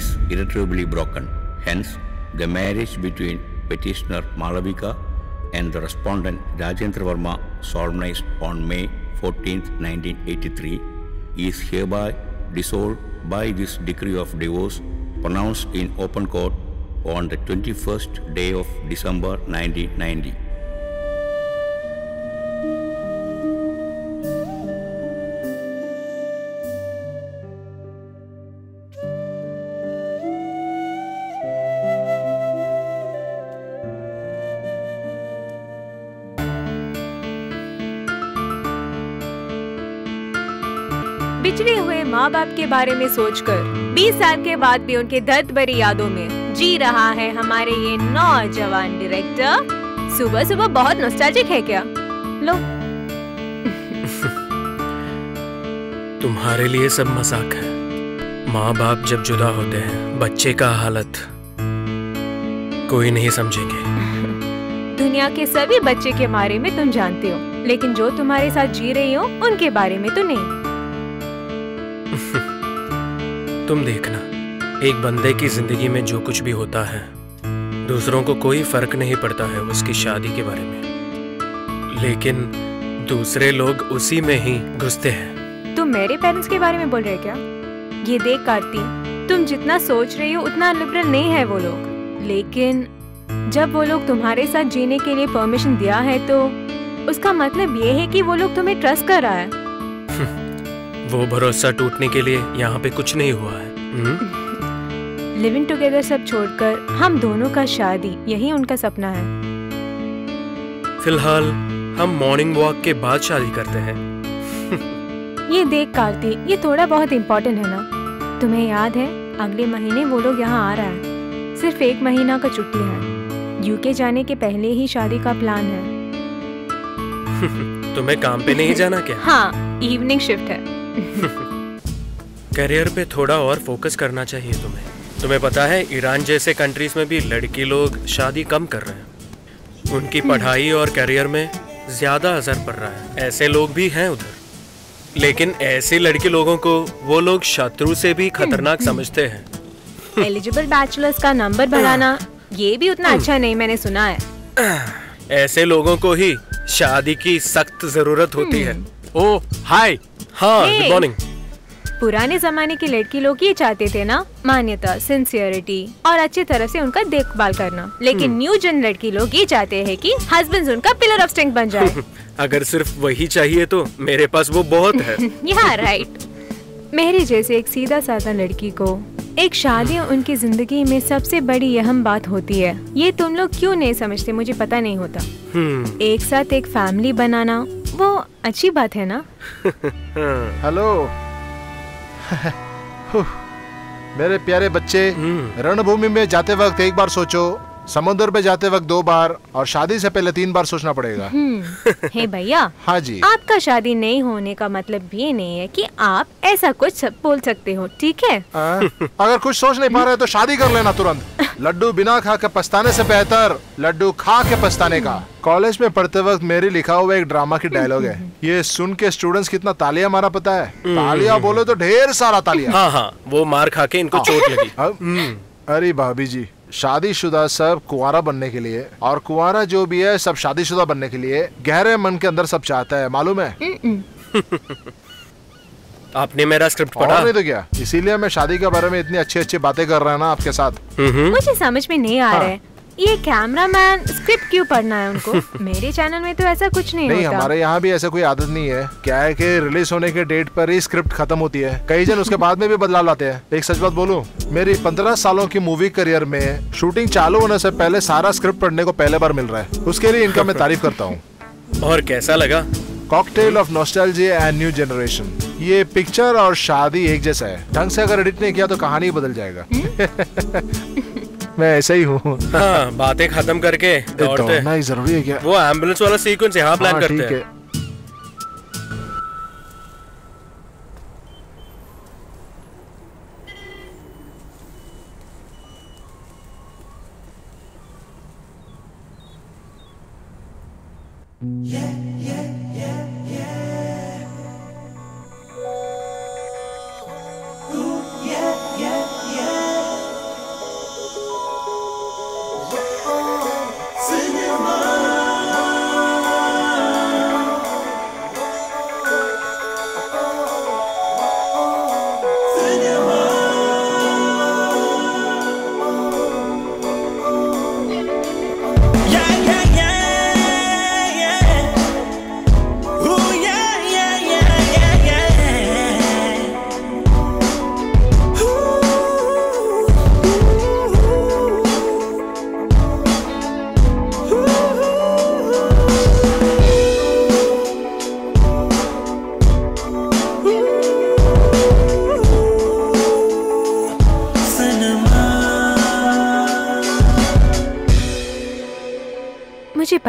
is irretrievably broken. Hence, the marriage between petitioner Malavika and the respondent Rajendra Verma, solemnized on May 14, 1983, is hereby dissolved by this decree of divorce pronounced in open court on the 21st day of December 1990. बिछड़े हुए माँ बाप के बारे में सोचकर 20 साल के बाद भी उनके दर्द भरी यादों में जी रहा है हमारे ये नौजवान डायरेक्टर। सुबह सुबह बहुत नॉस्टैल्जिक है क्या? लो। तुम्हारे लिए सब मजाक है। माँ बाप जब जुदा होते हैं, बच्चे का हालत कोई नहीं समझेंगे। दुनिया के सभी बच्चे के बारे में तुम जानते हो, लेकिन जो तुम्हारे साथ जी रही हो उनके बारे में तो नहीं। तुम देखना, एक बंदे की जिंदगी में जो कुछ भी होता है, दूसरों को कोई फर्क नहीं पड़ता है उसकी शादी के बारे में, लेकिन दूसरे लोग उसी में ही घुसते हैं। तुम मेरे पेरेंट्स के बारे में बोल रहे क्या? ये देख कार्ती, तुम जितना सोच रही हो उतना लिबरल नहीं है वो लोग, लेकिन जब वो लोग तुम्हारे साथ जीने के लिए परमिशन दिया है तो उसका मतलब ये है कि वो लोग तुम्हें ट्रस्ट कर रहा है। वो भरोसा टूटने के लिए यहाँ पे कुछ नहीं हुआ है। लिविंग टुगेदर सब छोड़कर हम दोनों का शादी, यही उनका सपना है। फिलहाल हम मॉर्निंग वॉक के बाद शादी करते हैं। ये देख कार्ती, ये थोड़ा बहुत इम्पोर्टेंट है ना? तुम्हें याद है अगले महीने वो लोग यहाँ आ रहा है, सिर्फ 1 महीना का छुट्टी है। यूके जाने के पहले ही शादी का प्लान है। तुम्हें काम पे नहीं जाना क्या? हाँ, इवनिंग शिफ्ट है। करियर पे थोड़ा और फोकस करना चाहिए तुम्हें। तुम्हें पता है ईरान जैसे कंट्रीज में भी लड़की लोग शादी कम कर रहे हैं। उनकी पढ़ाई और करियर में ज्यादा असर पड़ रहा है। ऐसे लोग भी हैं उधर, लेकिन ऐसे लड़के लोगों को वो लोग शत्रु से भी खतरनाक समझते हैं। एलिजिबल बैचलर्स का नंबर बढ़ाना ये भी उतना अच्छा नहीं, मैंने सुना है। ऐसे लोगों को ही शादी की सख्त जरूरत होती है। ओह हाय। हाँ, गुड मॉर्निंग। पुराने जमाने के लड़की लोग ये चाहते थे ना, मान्यता, सिंसियरिटी और अच्छी तरह से उनका देखभाल करना, लेकिन न्यू जन लड़की लोग ये चाहते हैं कि हस्बैंड उनका पिलर ऑफ स्ट्रेंथ बन जाए। अगर सिर्फ वही चाहिए तो मेरे पास वो बहुत है। यहाँ राइट। मेरे जैसे एक सीधा साधा लड़की को एक शादी उनकी जिंदगी में सबसे बड़ी अहम बात होती है। ये तुम लोग क्यों नहीं समझते, मुझे पता नहीं होता। एक साथ एक फैमिली बनाना वो अच्छी बात है ना? हेलो। मेरे प्यारे बच्चे, रणभूमि में जाते वक्त एक बार सोचो, समुद्र पे जाते वक्त 2 बार और शादी से पहले 3 बार सोचना पड़ेगा। हे भैया। हाँ जी। आपका शादी नहीं होने का मतलब ये नहीं है कि आप ऐसा कुछ बोल सकते हो, ठीक है? अगर कुछ सोच नहीं पा रहे तो शादी कर लेना तुरंत। लड्डू बिना खा के पछताने से बेहतर लड्डू खा के पछताने का। कॉलेज में पढ़ते वक्त मेरी लिखा हुआ एक ड्रामा की डायलॉग है, ये सुन के स्टूडेंट्स कितना तालियां मारा पता है? तालियां बोले तो ढेर सारा तालियां। हाँ हाँ, वो मार खा के इनको चोट लगी। अरे भाभी जी, शादीशुदा सब कुंवारा बनने के लिए और कुंवारा जो भी है सब शादीशुदा बनने के लिए गहरे मन के अंदर सब चाहता है, मालूम है? आपने मेरा स्क्रिप्ट पढ़ा? नहीं तो क्या, इसीलिए मैं शादी के बारे में इतनी अच्छी अच्छी बातें कर रहा है ना आपके साथ। मुझे समझ में नहीं आ रहा है, ये कैमरामैन स्क्रिप्ट क्यों पढ़ना है उनको? मेरे चैनल में तो ऐसा कुछ नहीं होता। हमारे यहाँ भी ऐसा कोई आदत नहीं है। क्या है कि रिलीज होने के डेट पर ही स्क्रिप्ट खत्म होती है, कई जन उसके बाद में भी बदलाव लाते हैं। एक सच बात बोलूं, मेरी 15 सालों की मूवी करियर में शूटिंग चालू होने से पहले सारा स्क्रिप्ट पढ़ने को पहले बार मिल रहा है। उसके लिए इनका मैं तारीफ करता हूँ। और कैसा लगा? Cocktail of nostalgia and new generation. ये पिक्चर और शादी एक जैसा है, ढंग से अगर एडिट नहीं किया तो कहानी बदल जाएगा। मैं ऐसा ही हूँ। हाँ, बातें खत्म करके दौड़ते ही जरूरी है क्या? वो एम्बुलेंस वाला सीक्वेंस यहाँ प्लान करते हैं।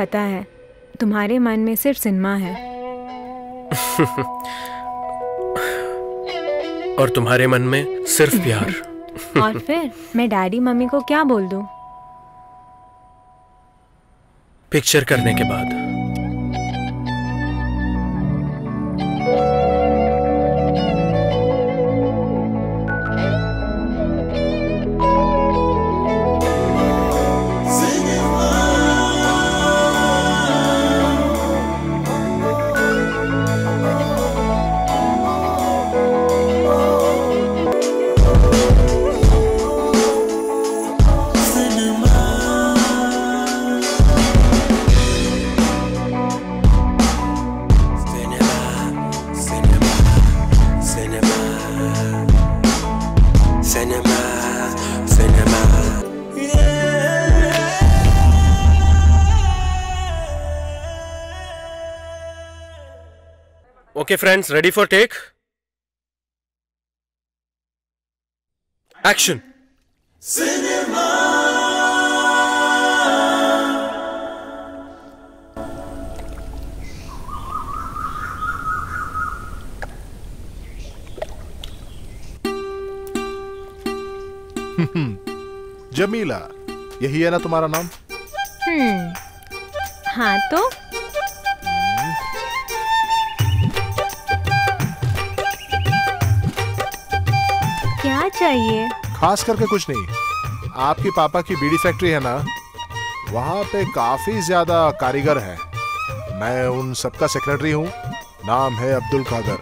पता है तुम्हारे मन में सिर्फ सिनेमा है। और तुम्हारे मन में सिर्फ प्यार। और फिर मैं डैडी मम्मी को क्या बोल दूं? पिक्चर करने के बाद। Okay, friends, ready for take? Action! Cinema! Jamila, यही है ना तुम्हारा नाम? हाँ तो क्या चाहिए? खास करके कुछ नहीं। आपके पापा की बीड़ी फैक्ट्री है ना, वहाँ पे काफी ज्यादा कारीगर है। मैं उन सबका सेक्रेटरी हूँ। नाम है अब्दुल कादर।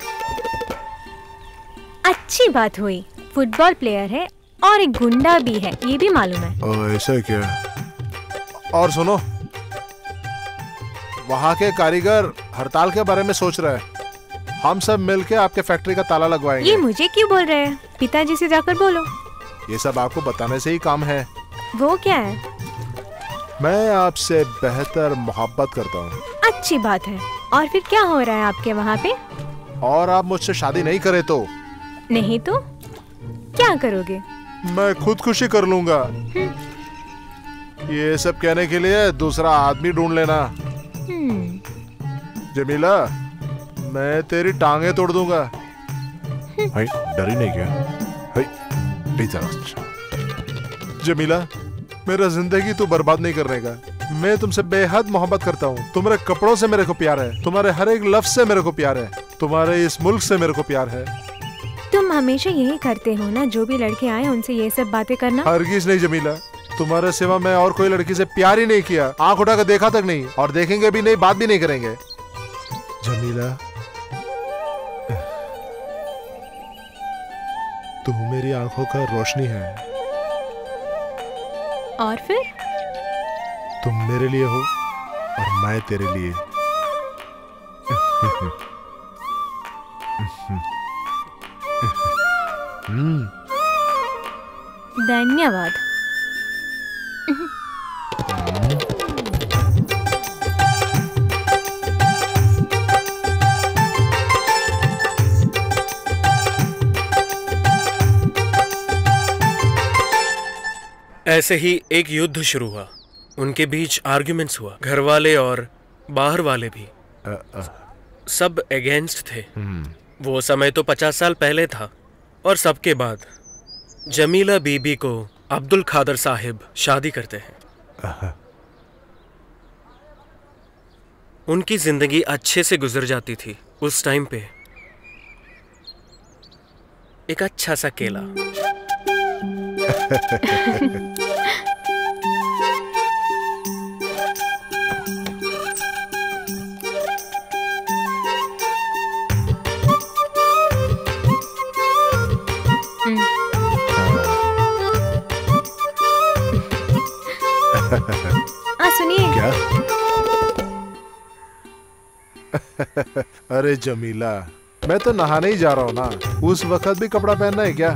अच्छी बात हुई। फुटबॉल प्लेयर है और एक गुंडा भी है, ये भी मालूम है। ऐसा क्या? और सुनो, वहाँ के कारीगर हड़ताल के बारे में सोच रहे हैं। हम सब मिलके आपके फैक्ट्री का ताला लगवाएंगे। ये मुझे क्यों बोल रहे हैं? पिताजी से जाकर बोलो। ये सब आपको बताने से ही काम है। वो क्या है? मैं आपसे बेहतर मोहब्बत करता हूँ। अच्छी बात है। और फिर क्या हो रहा है आपके वहाँ पे? और आप मुझसे शादी नहीं करे तो? नहीं तो क्या करोगे? मैं खुदकुशी कर लूंगा। ये सब कहने के लिए दूसरा आदमी ढूंढ लेना। जमीला, मैं तेरी टांगे तोड़ दूंगा। भाई डरी नहीं क्या? जमीला, मेरा जिंदगी तू बर्बाद नहीं करने का। मैं तुमसे बेहद मोहब्बत करता हूँ। तुम्हारे कपड़ों से मेरे को प्यार है, तुम्हारे हर एक लफ्ज से मेरे को प्यार है, तुम्हारे इस मुल्क से मेरे को प्यार है। तुम हमेशा यही करते हो ना, जो भी लड़के आए उनसे ये सब बातें करना? हरगिज नहीं जमीला, तुम्हारे सिवा मैं और कोई लड़की से प्यार ही नहीं किया। आंख उठा कर देखा तक नहीं, और देखेंगे भी नहीं, बात भी नहीं करेंगे। जमीला, तू मेरी आंखों का रोशनी है। और फिर? तुम मेरे लिए हो और मैं तेरे लिए। धन्यवाद। ऐसे ही एक युद्ध शुरू हुआ। उनके बीच आर्ग्यूमेंट्स हुआ। घर वाले और बाहर वाले भी सब अगेंस्ट थे। वो समय तो 50 साल पहले था। और सबके बाद जमीला बीबी को अब्दुल खादर साहिब शादी करते हैं। उनकी जिंदगी अच्छे से गुजर जाती थी। उस टाइम पे एक अच्छा सा केला। सुनिए। क्या? अरे जमीला, मैं तो नहाने ही जा रहा हूँ ना। उस वक्त भी कपड़ा पहनना है क्या?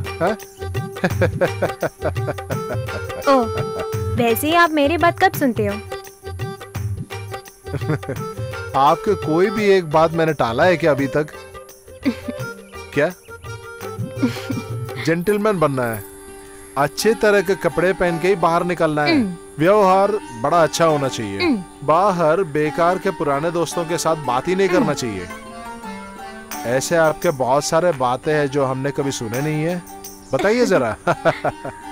ओह, वैसे ही आप मेरी बात कब सुनते हो? आपके कोई भी एक बात मैंने टाला है क्या अभी तक? क्या? जेंटलमैन बनना है, अच्छे तरह के कपड़े पहन के ही बाहर निकलना है। व्यवहार बड़ा अच्छा होना चाहिए। बाहर बेकार के पुराने दोस्तों के साथ बात ही नहीं करना चाहिए। ऐसे आपके बहुत सारे बातें हैं जो हमने कभी सुने नहीं है। बताइए जरा।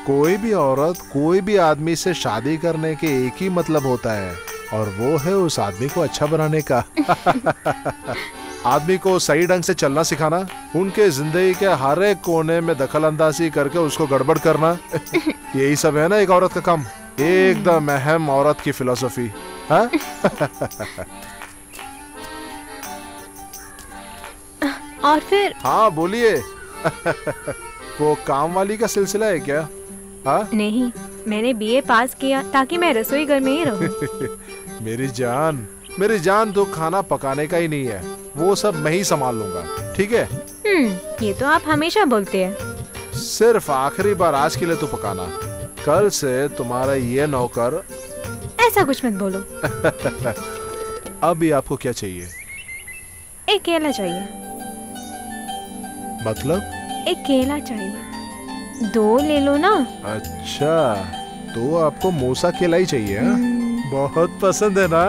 कोई भी औरत कोई भी आदमी से शादी करने के एक ही मतलब होता है, और वो है उस आदमी को अच्छा बनाने का। आदमी को सही ढंग से चलना सिखाना, उनके जिंदगी के हर एक कोने में दखल अंदाजी करके उसको गड़बड़ करना, यही सब है ना एक औरत का काम। एकदम अहम औरत की फिलॉसफी। हाँ? और फिर? हाँ बोलिए। वो काम वाली का सिलसिला है क्या? हाँ? नहीं, मैंने बीए पास किया ताकि मैं रसोई घर में ही रहूं। मेरी जान तो खाना पकाने का ही नहीं है, वो सब मैं ही संभाल लूंगा, ठीक है? ये तो आप हमेशा बोलते हैं। सिर्फ आखिरी बार आज के लिए तो पकाना, कल से तुम्हारा ये नौकर। ऐसा कुछ मत बोलो। अभी आपको क्या चाहिए? एक केला चाहिए। मतलब? एक केला चाहिए, 2 ले लो ना। अच्छा, तो आपको मूसा केला ही चाहिए? बहुत पसंद है ना?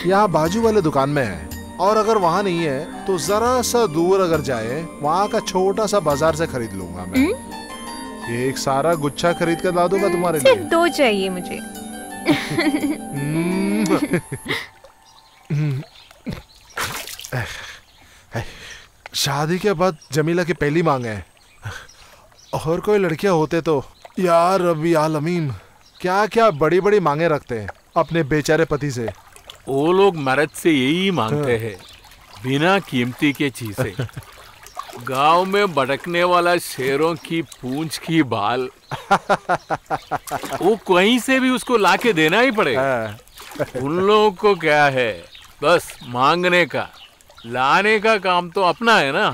यहाँ बाजू वाले दुकान में है, और अगर वहाँ नहीं है तो जरा सा दूर अगर जाए, वहाँ का छोटा सा बाजार से खरीद लूंगा मैं। एक सारा गुच्छा खरीद कर ला दूंगा तुम्हारे लिए। सिर्फ 2 चाहिए मुझे। शादी के बाद जमीला की पहली मांग है। और कोई लड़कियां होते तो यार रब्बी आलमीन, क्या क्या बड़ी बड़ी मांगे रखते हैं अपने बेचारे पति से। वो लोग मर्द से यही मांगते हैं, बिना कीमती के चीजें। गांव में भटकने वाला शेरों की पूंछ की बाल, वो कहीं से भी उसको लाके देना ही पड़ेगा। उन लोगों को क्या है, बस मांगने का, लाने का काम तो अपना है ना।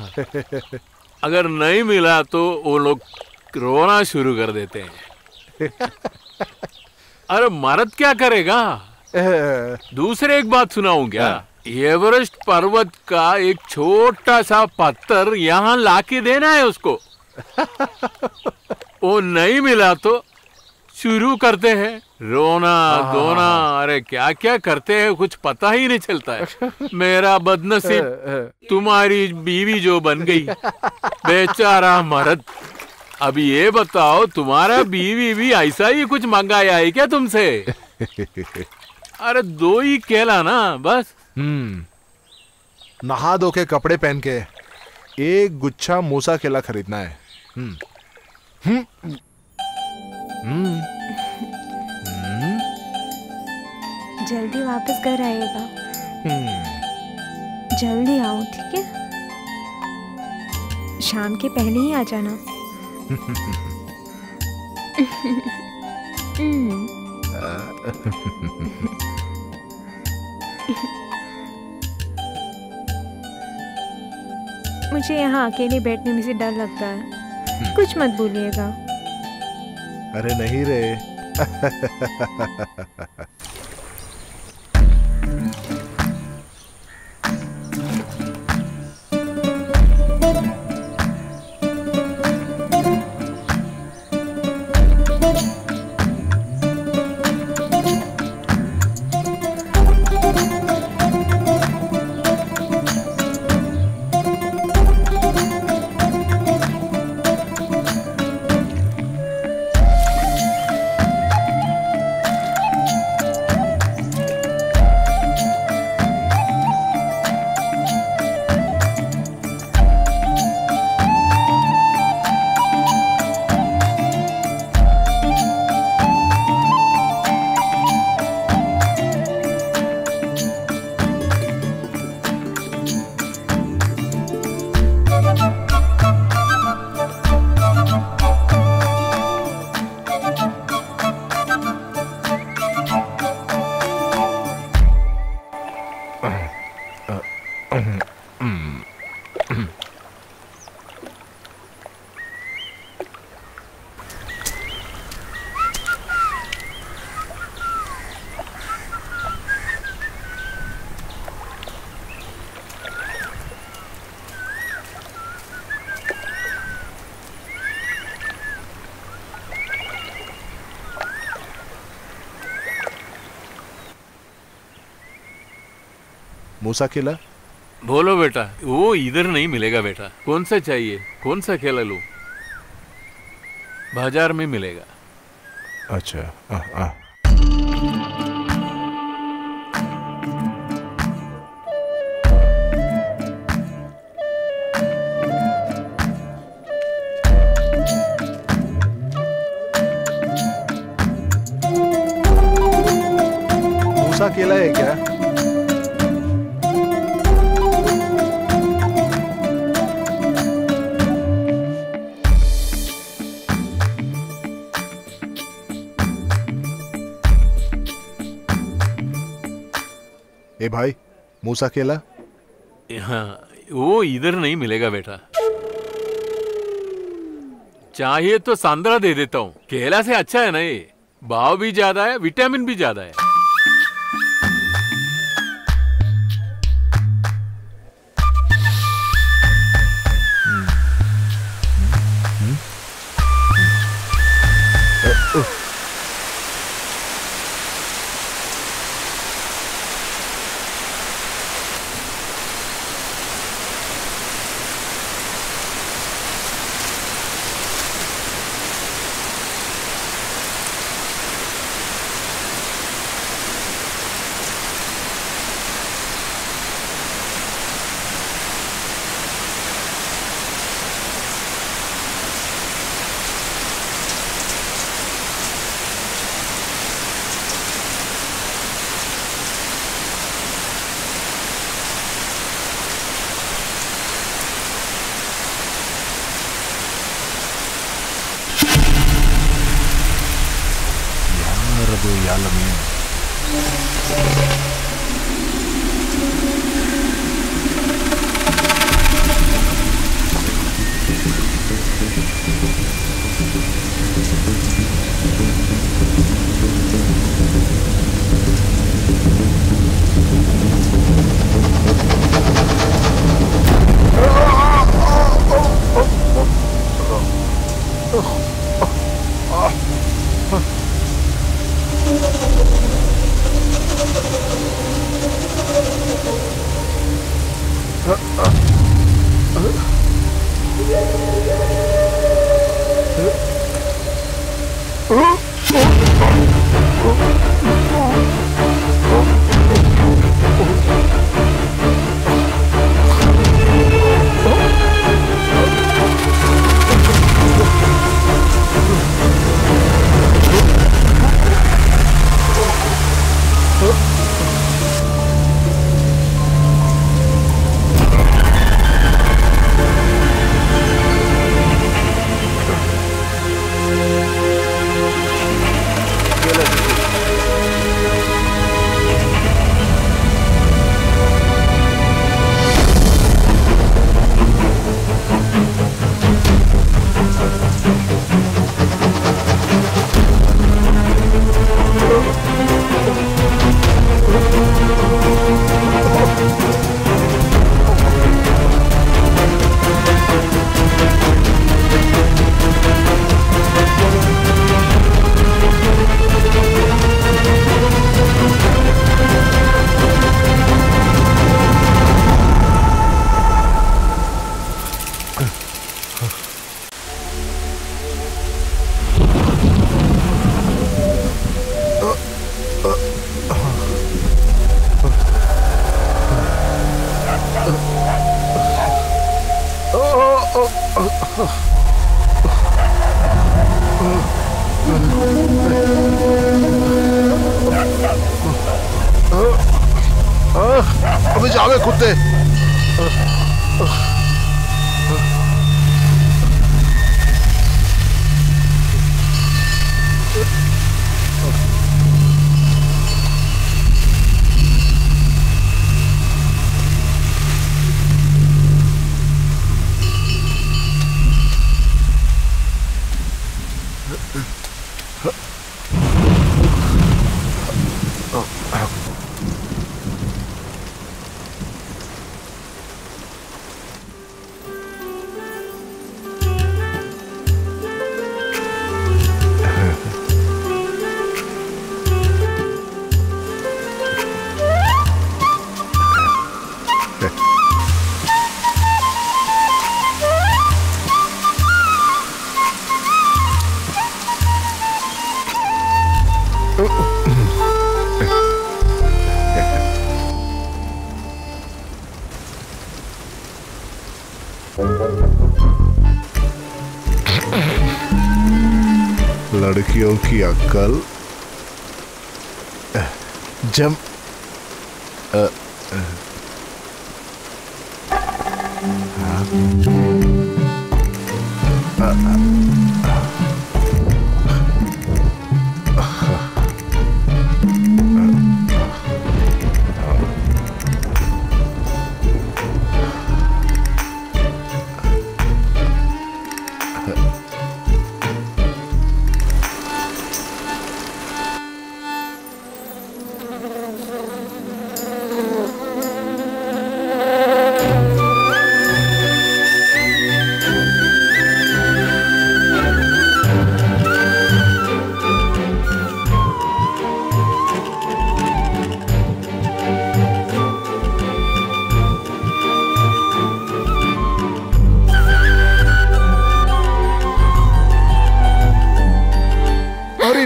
अगर नहीं मिला तो वो लोग रोना शुरू कर देते हैं। अरे मर्द क्या करेगा? दूसरे एक बात सुनाऊं क्या? एवरेस्ट पर्वत का एक छोटा सा पत्थर यहाँ लाके देना है उसको। वो नहीं मिला तो शुरू करते हैं रोना धोना। अरे क्या क्या करते हैं कुछ पता ही नहीं चलता है। मेरा बदनसीब तुम्हारी बीवी जो बन गई, बेचारा मर्द। अब ये बताओ, तुम्हारा बीवी भी ऐसा ही कुछ मंगाया है क्या तुमसे? अरे 2 ही केला ना बस। नहा धो के कपड़े पहन के एक गुच्छा मूसा केला खरीदना है। जल्दी वापस घर आएगा। जल्दी आओ, ठीक है? शाम के पहले ही आ जाना। मुझे यहाँ अकेले बैठने में से डर लगता है। कुछ मत बोलिएगा। अरे नहीं रे। मूसा केला? बोलो बेटा, वो इधर नहीं मिलेगा बेटा। कौन सा चाहिए? कौन सा केला लूं? बाजार में मिलेगा। अच्छा। मूसा केला है क्या? ए भाई, मूसा केला? हाँ, वो इधर नहीं मिलेगा बेटा। चाहिए तो संतरा दे देता हूँ। केला से अच्छा है ना ये। भाव भी ज्यादा है, विटामिन भी ज्यादा है। अबे जावे कुत्ते। लड़कियों की अक्ल जम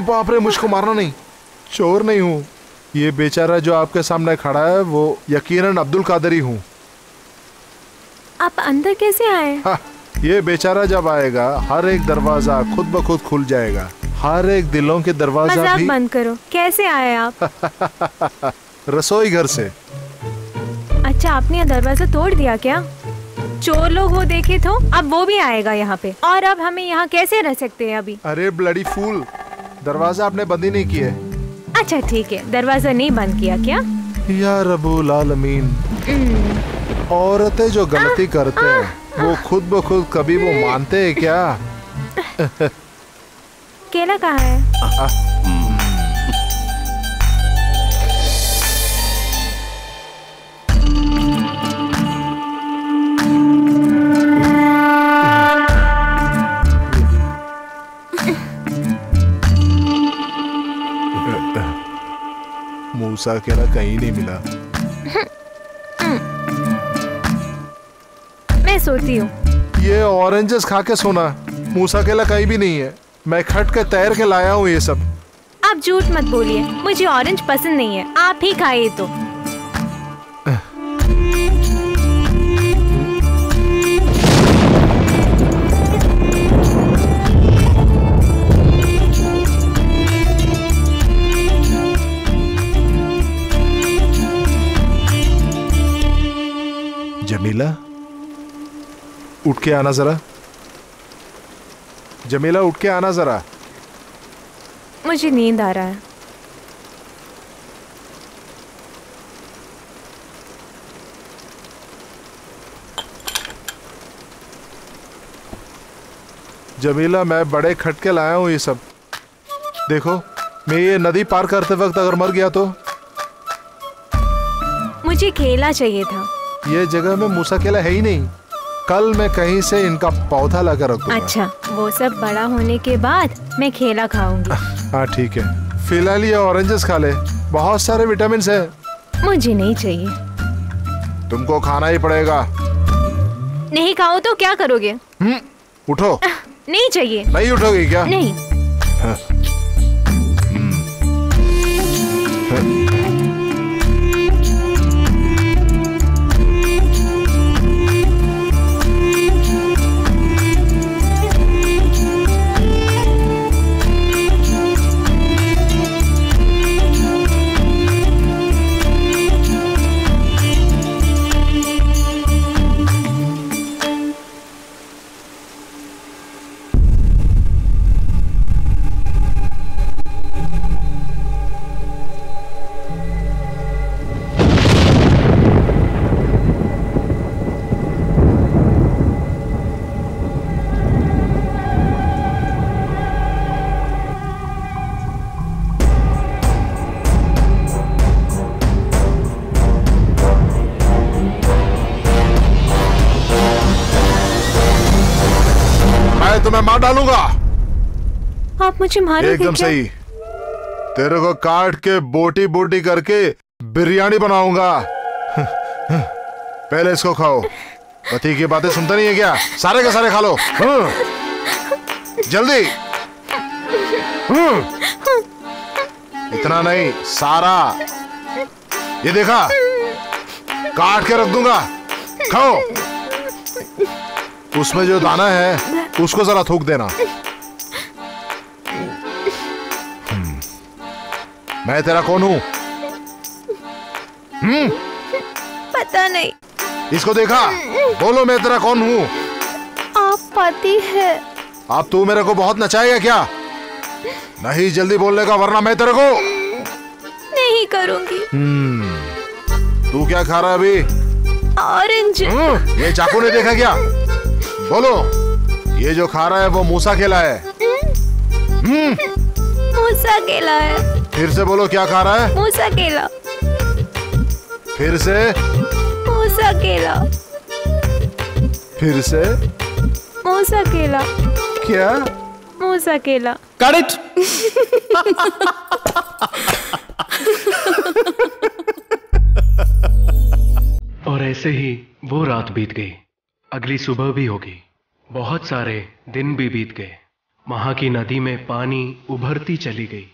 बाप रे, मुझको मारना नहीं, चोर नहीं हूँ। ये बेचारा जो आपके सामने खड़ा है वो यकीनन अब्दुल कादरी हूँ। आप अंदर कैसे आए? ये बेचारा जब आएगा हर एक दरवाजा खुद ब खुद खुल जाएगा, हर एक दिलों के दरवाजा मजाक भी। बंद करो, कैसे आए आप? रसोई घर से। अच्छा, आपने ये दरवाजा तोड़ दिया क्या? चोर लोग वो देखे तो अब वो भी आएगा यहाँ पे, और अब हमें यहाँ कैसे रह सकते हैं अभी? अरे ब्लडी फूल, दरवाजा आपने बंद ही नहीं किया। अच्छा ठीक है, दरवाजा नहीं बंद किया क्या? या रब्बुल आलमीन, औरतें जो गलती करते हैं वो खुद ब खुद कभी वो मानते हैं क्या? केला कहाँ है? मूसा केला कहीं नहीं मिला। मैं सोती हूँ। ये ऑरेंजेस खा के सोना, मूसा केला कहीं भी नहीं है। मैं खट के तैर के लाया हूँ ये सब। आप झूठ मत बोलिए, मुझे ऑरेंज पसंद नहीं है, आप ही खाइए तो। जमीला, उठ के आना जरा। जमीला, उठ के आना जरा। मुझे नींद आ रहा है। जमीला, मैं बड़े खटके लाया हूँ ये सब। देखो, मैं ये नदी पार करते वक्त अगर मर गया तो? मुझे केला चाहिए था। ये जगह में मूसा केला है ही नहीं। कल मैं कहीं से इनका पौधा लाकर रख दूंगा। अच्छा, वो सब बड़ा होने के बाद मैं केला खाऊंगी। हाँ ठीक है, फिलहाल ये ऑरेंजेस खा ले, बहुत सारे विटामिन है। मुझे नहीं चाहिए। तुमको खाना ही पड़ेगा। नहीं खाओ तो क्या करोगे? उठो। नहीं चाहिए। नहीं उठोगी क्या? नहीं। मैं मार डालूंगा। आप मुझे मारोगे? एकदम सही। तेरे को काट के बोटी बोटी करके बिरयानी बनाऊंगा। पहले इसको खाओ। पति की बातें सुनता नहीं है क्या? सारे के सारे खा लो। जल्दी। इतना नहीं, सारा। ये देखा, काट के रख दूंगा, खाओ। उसमें जो दाना है उसको जरा थूक देना। मैं तेरा कौन हूँ? पता नहीं। इसको देखा? बोलो मैं तेरा कौन हूँ? आप पति है। अब तू मेरे को बहुत नचाएगा क्या? नहीं, जल्दी बोलने का, वरना मैं तेरे को नहीं करूंगी। तू क्या खा रहा है अभी? ऑरेंज। ये चाकू ने देखा क्या? बोलो, ये जो खा रहा है वो मूसा केला है। मूसा केला है। फिर से बोलो, क्या खा रहा है? मूसा केला। फिर से? मूसा केला। फिर से? मूसा केला। क्या? मूसा केला। Got it? और ऐसे ही वो रात बीत गई। अगली सुबह भी होगी। बहुत सारे दिन भी बीत गए। वहां की नदी में पानी उभरती चली गई।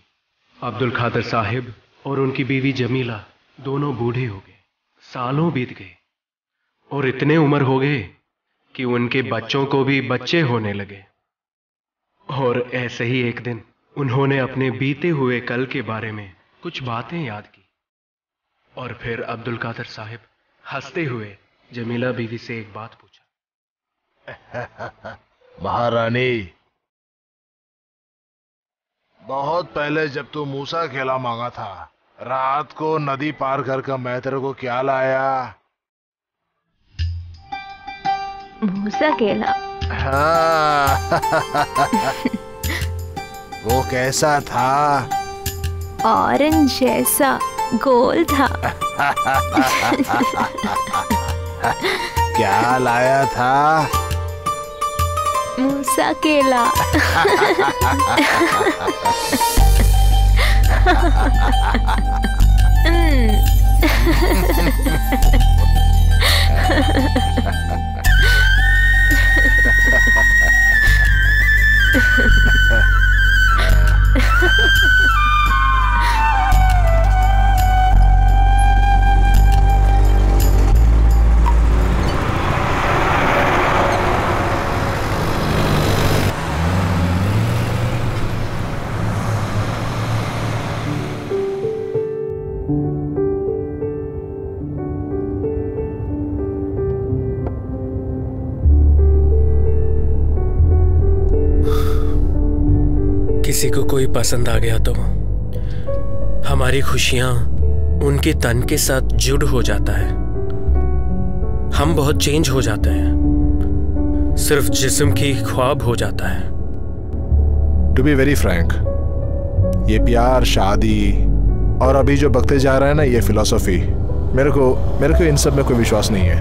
अब्दुल खादर साहिब और उनकी बीवी जमीला दोनों बूढ़े हो गए। सालों बीत गए और इतने उम्र हो गए कि उनके बच्चों को भी बच्चे होने लगे। और ऐसे ही एक दिन उन्होंने अपने बीते हुए कल के बारे में कुछ बातें याद की। और फिर अब्दुल कादर साहिब हंसते हुए जमीला बीवी से एक बात पूछा। महारानी, बहुत पहले जब तू मूसा केला मांगा था, रात को नदी पार कर मैं तेरे को क्या लाया? मूसा केला। हाँ। वो कैसा था? ऑरेंज जैसा गोल था। क्या लाया था? मूसा केला। किसी को कोई पसंद आ गया तो हमारी खुशियां उनके तन के साथ जुड़ हो जाता है। हम बहुत चेंज हो जाते हैं, सिर्फ जिस्म की ख्वाब हो जाता है। टू बी वेरी फ्रैंक, ये प्यार, शादी और अभी जो बकते जा रहा है ना, ये फिलॉसफी, मेरे को इन सब में कोई विश्वास नहीं है।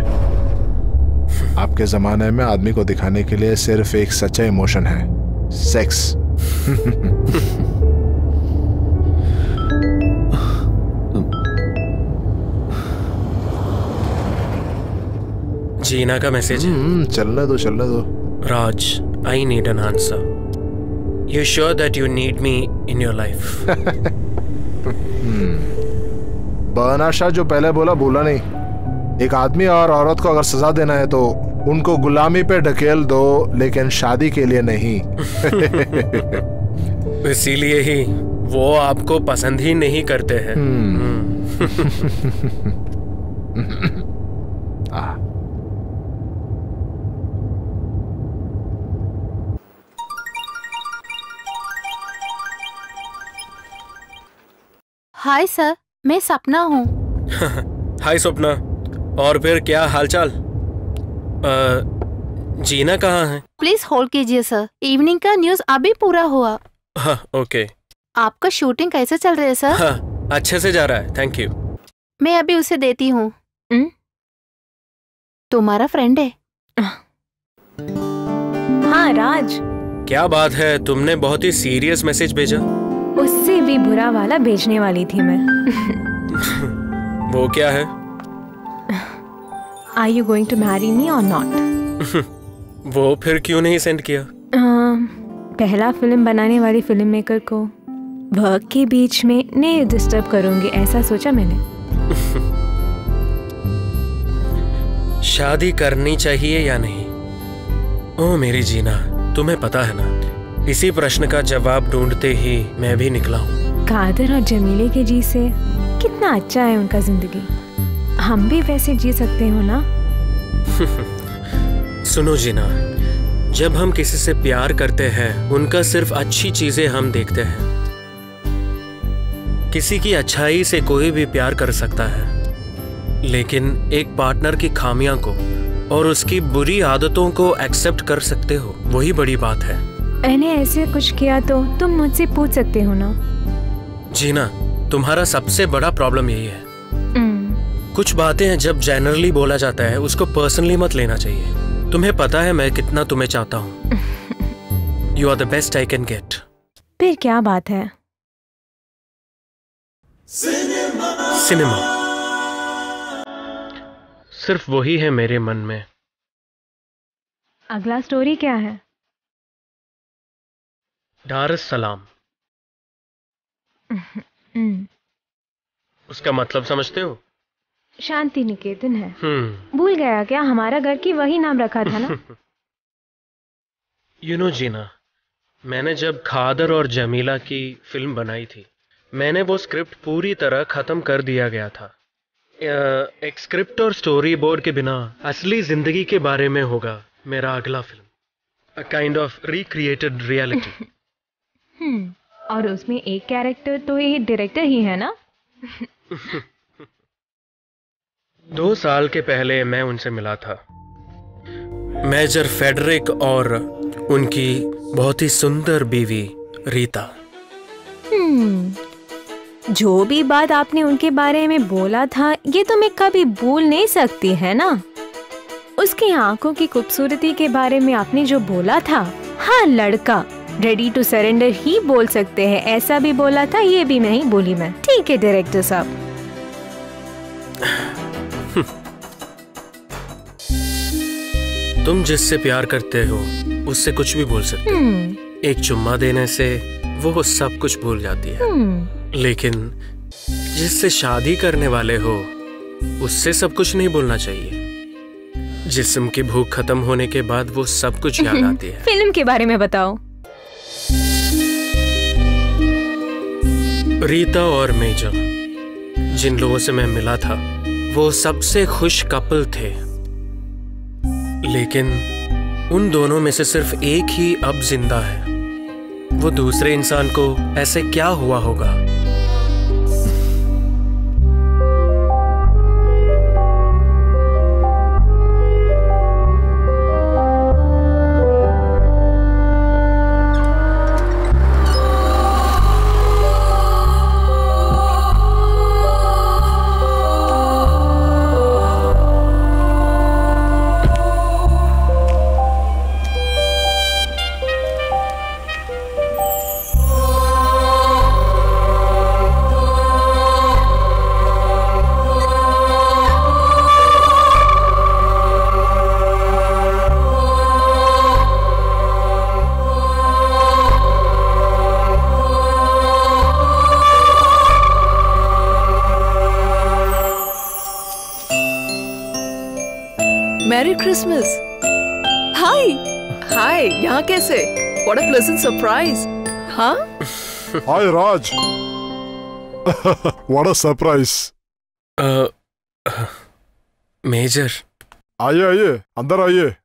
आपके जमाने में आदमी को दिखाने के लिए सिर्फ एक सच्चा इमोशन है, सेक्स। जीना का मैसेज है। चलने दो। Raj, I need an answer. You sure that you need me in your life? Bernard Shaw जो पहले बोला भूला नहीं। एक आदमी और औरत को अगर सजा देना है तो उनको गुलामी पे ढकेल दो, लेकिन शादी के लिए नहीं। इसीलिए ही वो आपको पसंद ही नहीं करते हैं। हाय सर, मैं सपना हूँ। हाय सपना, और फिर क्या हालचाल? जीना कहाँ है? प्लीज होल्ड कीजिए सर, इवनिंग का न्यूज़ अभी पूरा हुआ। हाँ, ओके। आपका शूटिंग कैसे चल रहा है सर? हाँ, अच्छे से जा रहा है, थैंक यू। मैं अभी उसे देती हूँ। तुम्हारा फ्रेंड है? हाँ राज। क्या बात है, तुमने बहुत ही सीरियस मैसेज भेजा। उससे भी बुरा वाला भेजने वाली थी मैं। वो क्या है? Are you going to marry me or not? वो फिर क्यों नहीं सेंड किया? पहला फिल्म बनाने वाली फिल्म मेकर को वर्क के बीच में नहीं डिस्टर्ब करूंगी, ऐसा सोचा मैंने। शादी करनी चाहिए या नहीं? ओ मेरी जीना, तुम्हें पता है ना, इसी प्रश्न का जवाब ढूंढते ही मैं भी निकला हूँ। कादर और जमीले के जी से कितना अच्छा है उनका जिंदगी। हम भी वैसे जी सकते हो ना? सुनो जीना, जब हम किसी से प्यार करते हैं उनका सिर्फ अच्छी चीजें हम देखते हैं। किसी की अच्छाई से कोई भी प्यार कर सकता है, लेकिन एक पार्टनर की खामियां को और उसकी बुरी आदतों को एक्सेप्ट कर सकते हो, वही बड़ी बात है। मैंने ऐसे कुछ किया तो तुम मुझसे पूछ सकते हो ना? जीना, तुम्हारा सबसे बड़ा प्रॉब्लम यही है। कुछ बातें हैं जब जनरली बोला जाता है उसको पर्सनली मत लेना चाहिए। तुम्हें पता है मैं कितना तुम्हें चाहता हूँ। You are the best I can get. फिर क्या बात है? सिनेमा सिर्फ वही है मेरे मन में। अगला स्टोरी क्या है? दार एस सलाम। उसका मतलब समझते हो? शांति निकेतन है। भूल गया क्या? हमारा घर की वही नाम रखा था ना। यू नो जीना, मैंने जब खादर और जमीला की फिल्म बनाई थी, मैंने वो स्क्रिप्ट पूरी तरह खत्म कर दिया गया था। एक स्क्रिप्ट और स्टोरी बोर्ड के बिना असली जिंदगी के बारे में होगा मेरा अगला film, a kind of recreated reality. और उसमें एक कैरेक्टर तो ये डायरेक्टर ही है ना? 2 साल के पहले मैं उनसे मिला था, मेजर फेडरिक और उनकी बहुत ही सुंदर बीवी रीता। जो भी बात आपने उनके बारे में बोला था ये तो मैं कभी भूल नहीं सकती, है ना? उसकी आंखों की खूबसूरती के बारे में आपने जो बोला था, हाँ लड़का रेडी टू सरेंडर ही बोल सकते हैं, ऐसा भी बोला था। ये भी नहीं बोली मैं। ठीक है डायरेक्टर साहब। तुम जिससे प्यार करते हो उससे कुछ भी बोल सकते हो। एक चुम्मा देने से वो सब कुछ भूल जाती है, लेकिन जिससे शादी करने वाले हो उससे सब कुछ नहीं बोलना चाहिए। जिस्म की भूख खत्म होने के बाद वो सब कुछ याद आती है। फिल्म के बारे में बताओ। रीता और मेजर, जिन लोगों से मैं मिला था, वो सबसे खुश कपल थे, लेकिन उन दोनों में से सिर्फ एक ही अब जिंदा है। वो दूसरे इंसान को ऐसे क्या हुआ होगा? Merry Christmas. हाय हाय, यहाँ कैसे? What a pleasant surprise. हाँ hi Raj. What a surprise. Major, आइए आइए, अंदर आइए।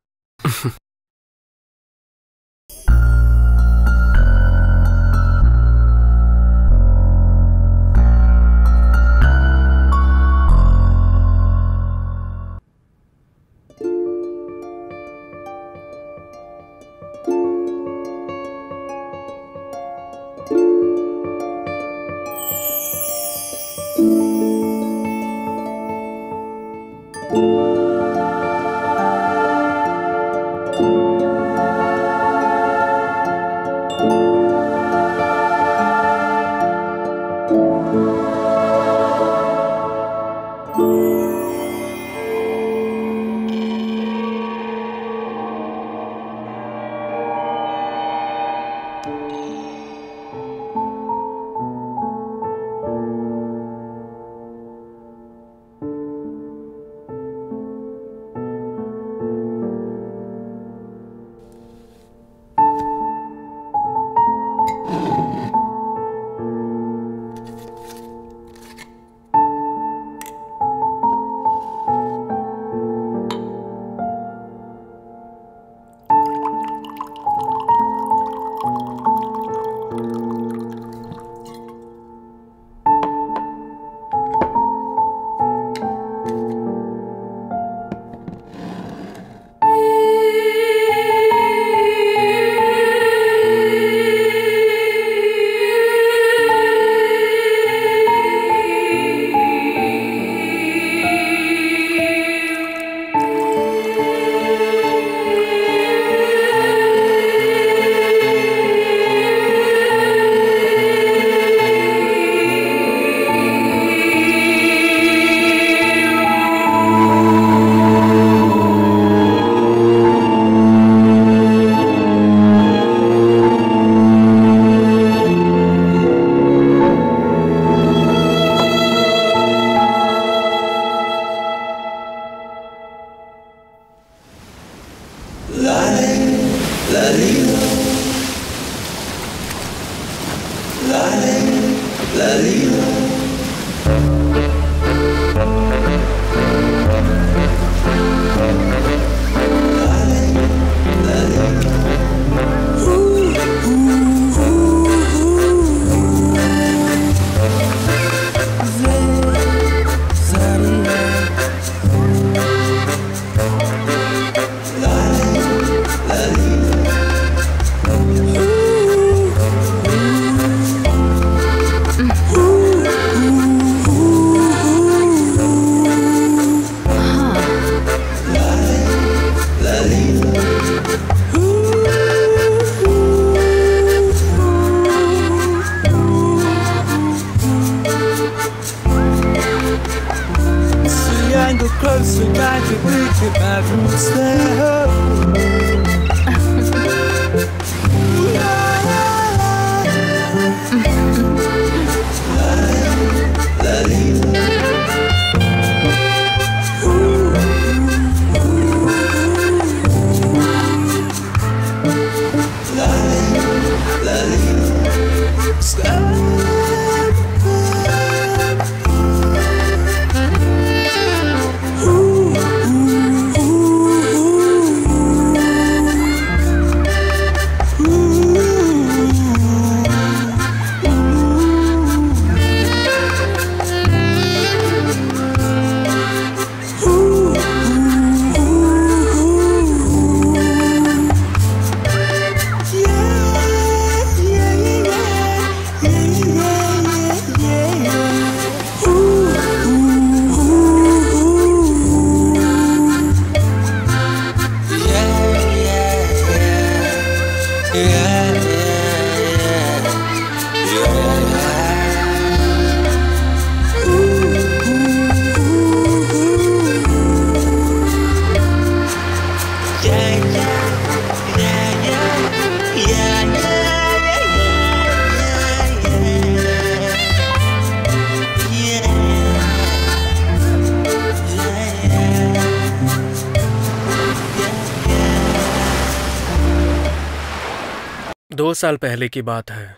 दो साल पहले की बात है।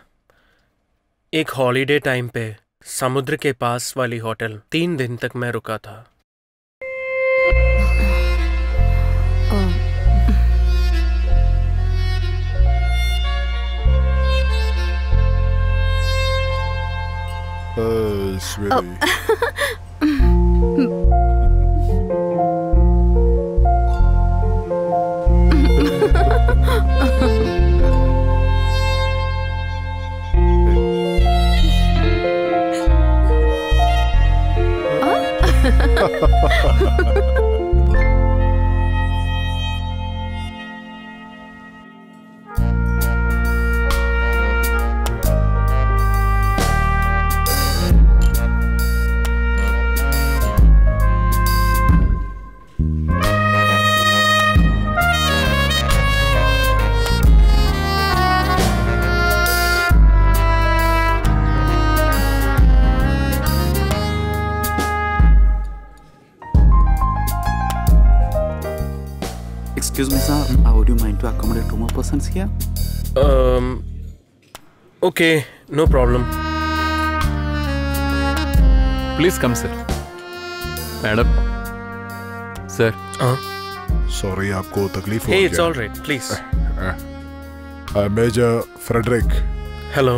एक हॉलीडे टाइम पे समुद्र के पास वाली होटल 3 दिन तक मैं रुका था। Excuse me, sir. Would you mind to accommodate 2 more persons here? Okay, no problem. Please come, sir. Madam. Sir. Sorry, आपको तकलीफ हो Hey, गया। it's all right. Please. I'm Major Frederick. Hello.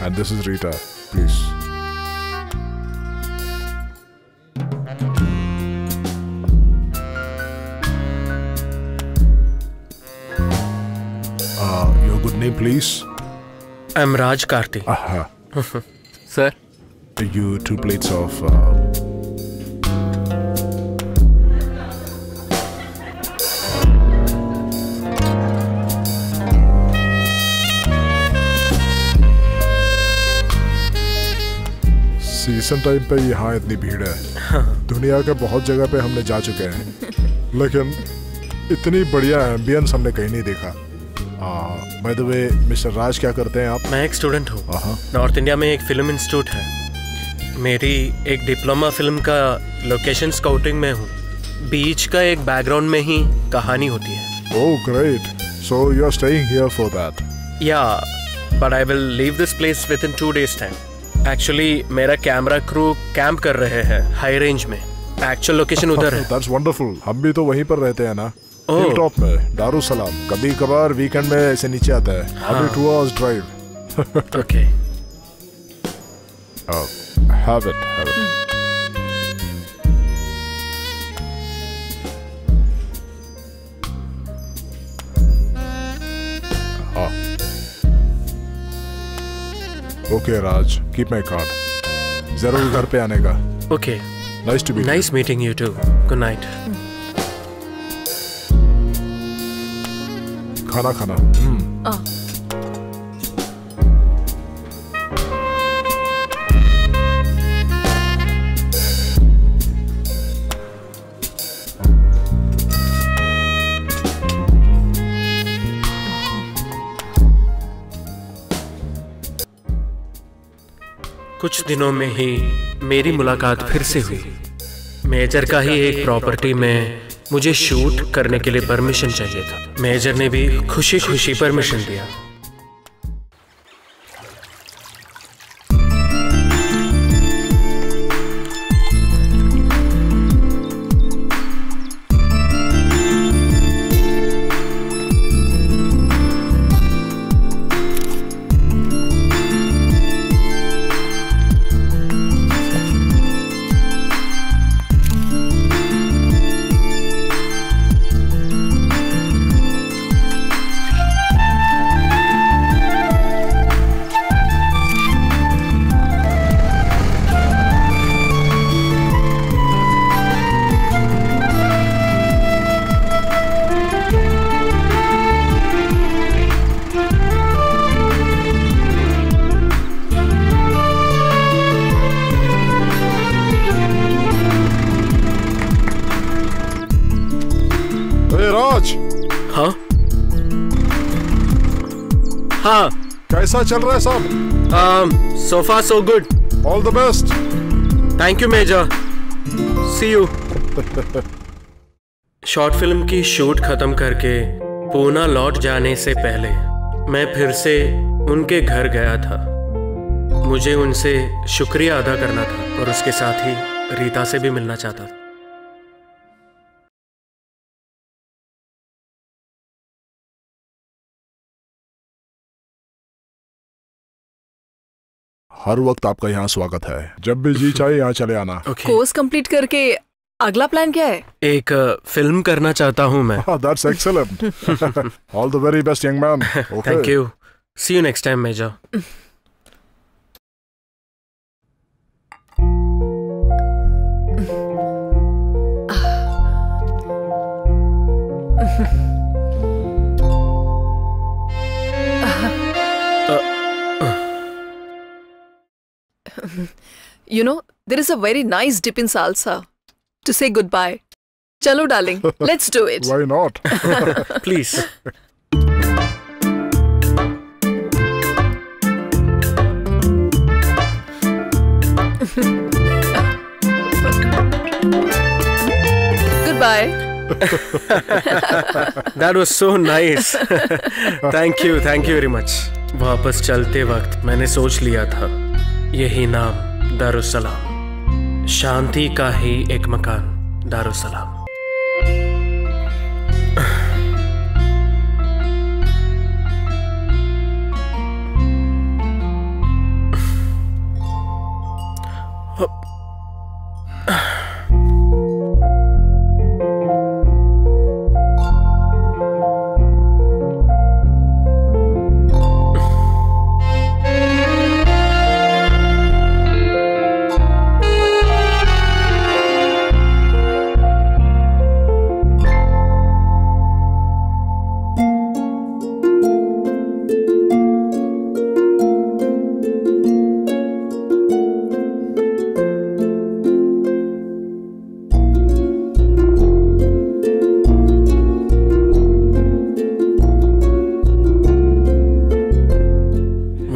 And this is Rita. Please. Your good name, please. I'm Raj Karti. Sir. You 2 plates of. Season time पे यहाँ इतनी भीड़ है। दुनिया के बहुत जगह पे हमने जा चुके हैं, लेकिन इतनी बढ़िया एम्बियंस हमने कहीं नहीं देखा। बाय द वे, मिस्टर राज, क्या करते हैं आप? मैं एक स्टूडेंट हूँ। नॉर्थ इंडिया में एक फिल्म इंस्टीट्यूट है। मेरी एक डिप्लोमा फिल्म का लोकेशन स्काउटिंग में हूँ। बीच का एक बैकग्राउंड में ही कहानी होती है। Oh great. So you're staying here for that? Yeah, but I will leave this place within 2 days time. Actually, मेरा कैमरा क्रू कैंप कर रहे हैं हाई रेंज में. एक्चुअल लोकेशन उधर है. That's wonderful. हम भी तो वहीं पर रहते हैं ना. Oh. हिल टॉप में दारुसलाम. कभी कभार वीकेंड में ऐसे नीचे आता है. Every 2 hours drive. Okay. Have it. Okay, Raj. Keep my card. जरूर घर पे आने का. Okay. Nice to meet you. Nice meeting you too. Good night. खाना खाना. कुछ दिनों में ही मेरी मुलाकात फिर से हुई. मेजर का ही एक प्रॉपर्टी में मुझे शूट करने के लिए परमिशन चाहिए था. मेजर ने भी खुशी खुशी परमिशन दिया. हाँ. कैसा चल रहा है सब? So far so good. All the best. Thank you Major. See you. Short film की शूट खत्म करके पूना लौट जाने से पहले मैं फिर से उनके घर गया था. मुझे उनसे शुक्रिया अदा करना था और उसके साथ ही रीता से भी मिलना चाहता था. हर वक्त आपका यहाँ स्वागत है. जब भी जी चाहे यहाँ चले आना. कोर्स कंप्लीट करके अगला प्लान क्या है? एक फिल्म करना चाहता हूँ मैं. That's excellent. All the very best, young man. Okay. Thank you. See you next time, Major. You know, there is a very nice dip in salsa to say goodbye. Chalo, darling, let's do it. Why not? Please. Goodbye. That was so nice. Thank you very much. वापस चलते वक्त मैंने सोच लिया था यही नाम दारुसलाम, शांति का ही एक मकान दारुसलाम.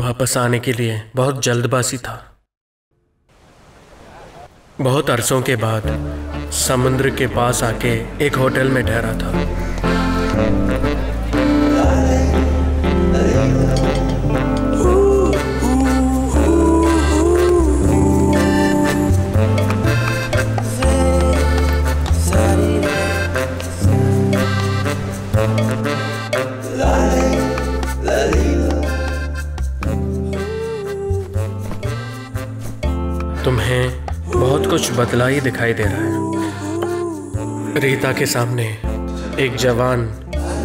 वापस आने के लिए बहुत जल्दबाजी था. बहुत अरसों के बाद समुद्र के पास आके एक होटल में ठहरा था. कुछ बदला ही दिखाई दे रहा है। रीता के सामने एक जवान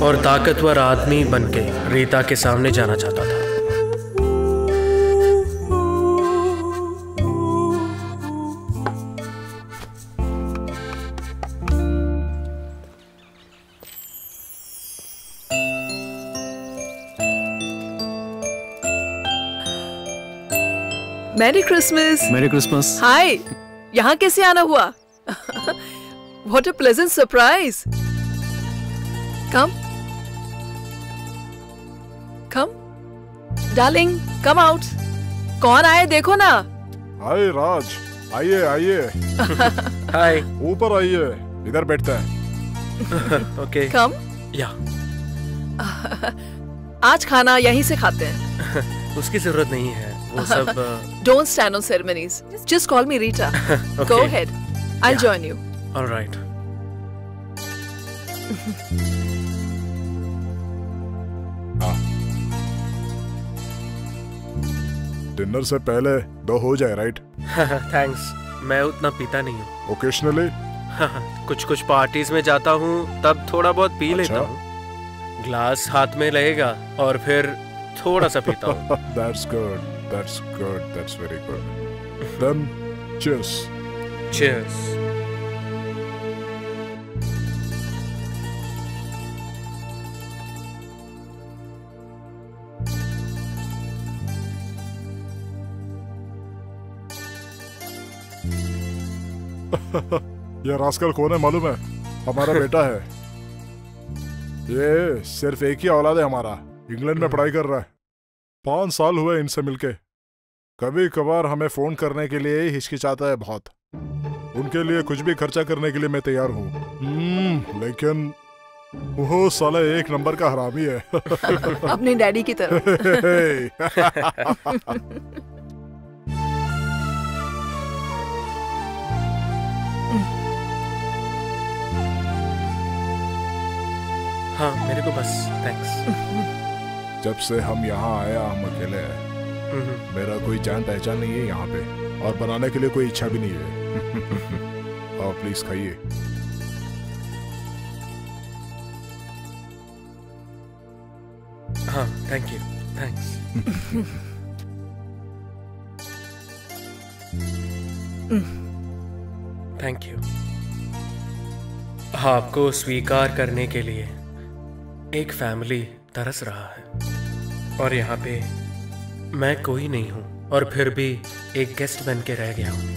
और ताकतवर आदमी बनके रीता के सामने जाना चाहता था। Merry Christmas. Merry Christmas. Hi, यहाँ कैसे आना हुआ? What a pleasant surprise. Come. Come. Darling, come out. कौन आए देखो ना। हाय राज, आइए आइए। हाय। ऊपर आइए, इधर बैठते हैं। ओके। Come. या। आज खाना यहीं से खाते हैं। उसकी जरूरत नहीं है, वो सब Don't stand on ceremonies. Just call me Rita. Okay. Go ahead. I'll join you. All right. Dinner से पहले 2 हो जाए, राइट? थैंक्स, मैं उतना पीता नहीं हूँ। ओकेशनली? कुछ पार्टीज में जाता हूँ तब थोड़ा बहुत पी लेता हूँ। ग्लास हाथ में लगेगा और फिर थोड़ा सा पीता हूँ। That's good. That's good. That's very good. Then, cheers. Cheers. ये रास्कल कौन है मालूम है? हमारा बेटा है। ये सिर्फ एक ही औलाद है हमारा। इंग्लैंड में पढ़ाई कर रहा है। 5 साल हुए इनसे मिलके। कभी कभार हमें फोन करने के लिए हिचकिचाता है बहुत। उनके लिए कुछ भी खर्चा करने के लिए मैं तैयार हूँ। लेकिन वो साला एक नंबर का हरामी है। अपने डैडी की तरह। हाँ, मेरे को बस थैंक्स। जब से हम यहाँ आया हम अकेले हैं। मेरा कोई जान पहचान नहीं है यहाँ पे, और बनाने के लिए कोई इच्छा भी नहीं है। और प्लीज खाइए। हाँ, thank you, thanks. Thank you. आपको स्वीकार करने के लिए एक फैमिली तरस रहा है, और यहाँ पे मैं कोई नहीं हूं, और फिर भी एक गेस्ट बन के रह गया हूं।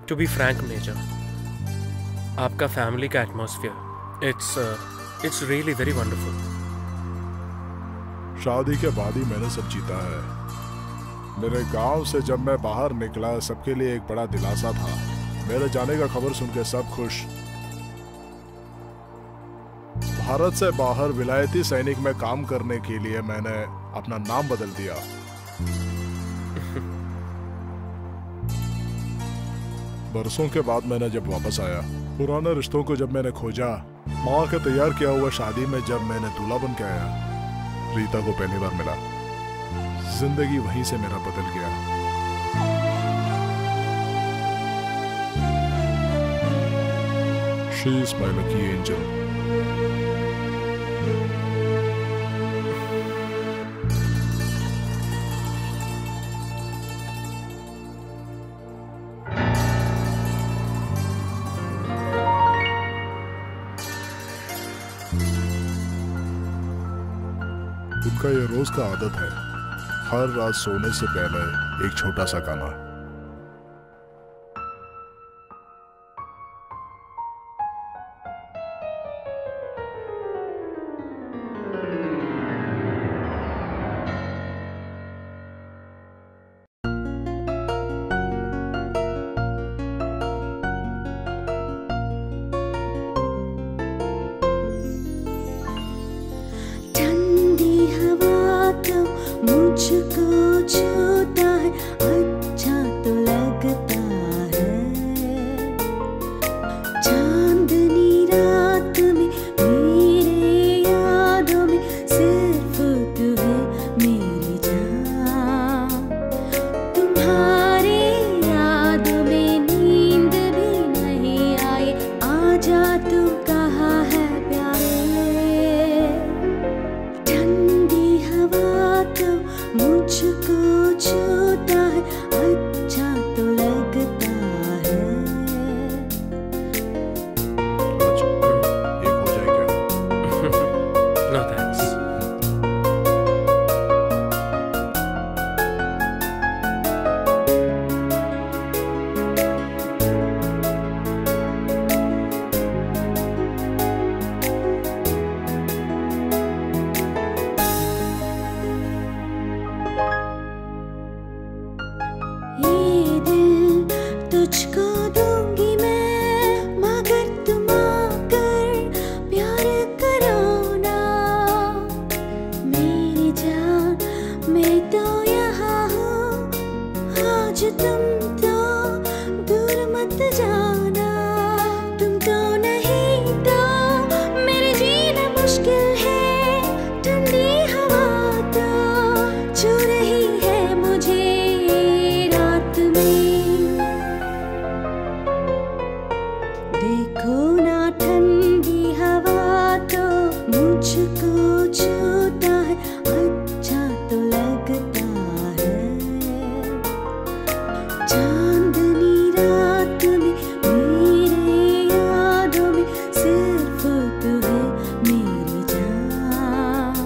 टू बी फ्रैंक मेजर, आपका फैमिली का atmosphere it's really very wonderful. शादी के बाद ही मैंने सब जीता है। मेरे गांव से जब मैं बाहर निकला सबके लिए एक बड़ा दिलासा था। मेरे जाने का खबर सुनकर सब खुश। भारत से बाहर विलायती सैनिक में काम करने के लिए मैंने अपना नाम बदल दिया। बरसों के बाद मैंने जब वापस आया, पुराने रिश्तों को जब मैंने खोजा, माँ के तैयार किया हुआ शादी में जब मैंने दूल्हा बन के आया, रीता को पहली बार मिला। जिंदगी वहीं से मेरा बदल गया। She is my lucky angel. उनका ये रोज का आदत है, हर रात सोने से पहले एक छोटा सा गाना। ठंडी हवा तो तुम्हारे याद में नींद भी नहीं आए, आजा तू कहाँ है प्यारे। ठंडी हवा तो मुझको छूता है, अच्छा तो लगता है। एक हो जाए क्या? No thanks. ये दिल तुझको दूंगी मैं, मगर तुम आकर प्यार करो ना। मेरी जान मैं तो यहाँ हूँ, आज तुम तो दूर मत जाना। तुम तो नहीं तो मेरे जीना मुश्किल है, ठंडी हवा तो छू रही है मुझे रात में। देखो ना ठंडी हवा तो मुझको छूता है, अच्छा तो लगता है। चांदनी रात में मेरे यादों में सिर्फ तू है मेरी जान।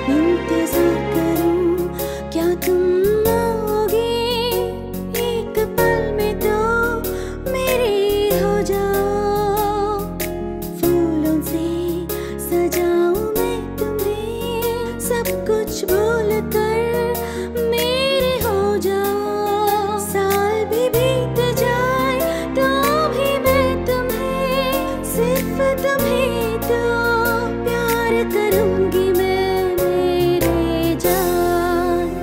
इंतजार करूं क्या तुम आओगे, एक पल में तो मेरे हो जाओ। फूलों से सजाऊं मैं तुम्हें, सब कुछ भूल कर मेरे हो जाओ। साल भी बीत जाए तो भी मैं तुम्हें, सिर्फ तुम्हें तो प्यार करूंगी मैं मेरे जान।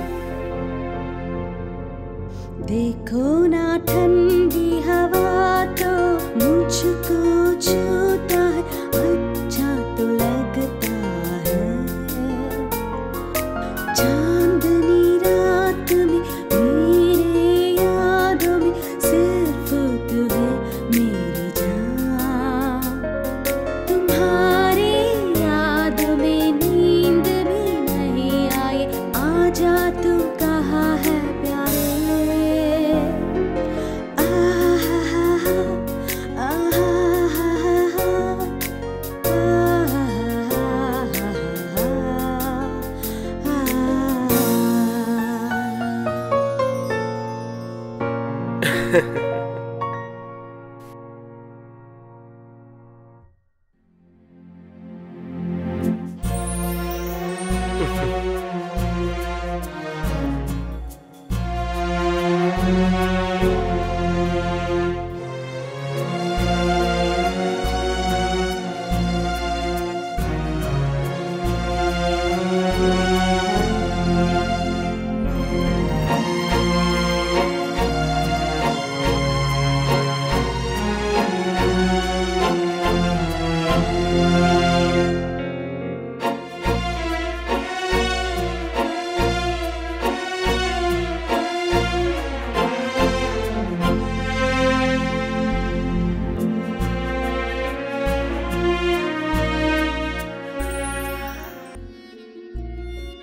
देखो ना ठंडी हवा तो मुझको छूता है, अच्छा तो लगता है। चांदनी रात में मेरे यादों में सिर्फ तू है मेरी जान। तुम्हारे याद में नींद भी नहीं आए, आजा तू कहाँ है प्यारे।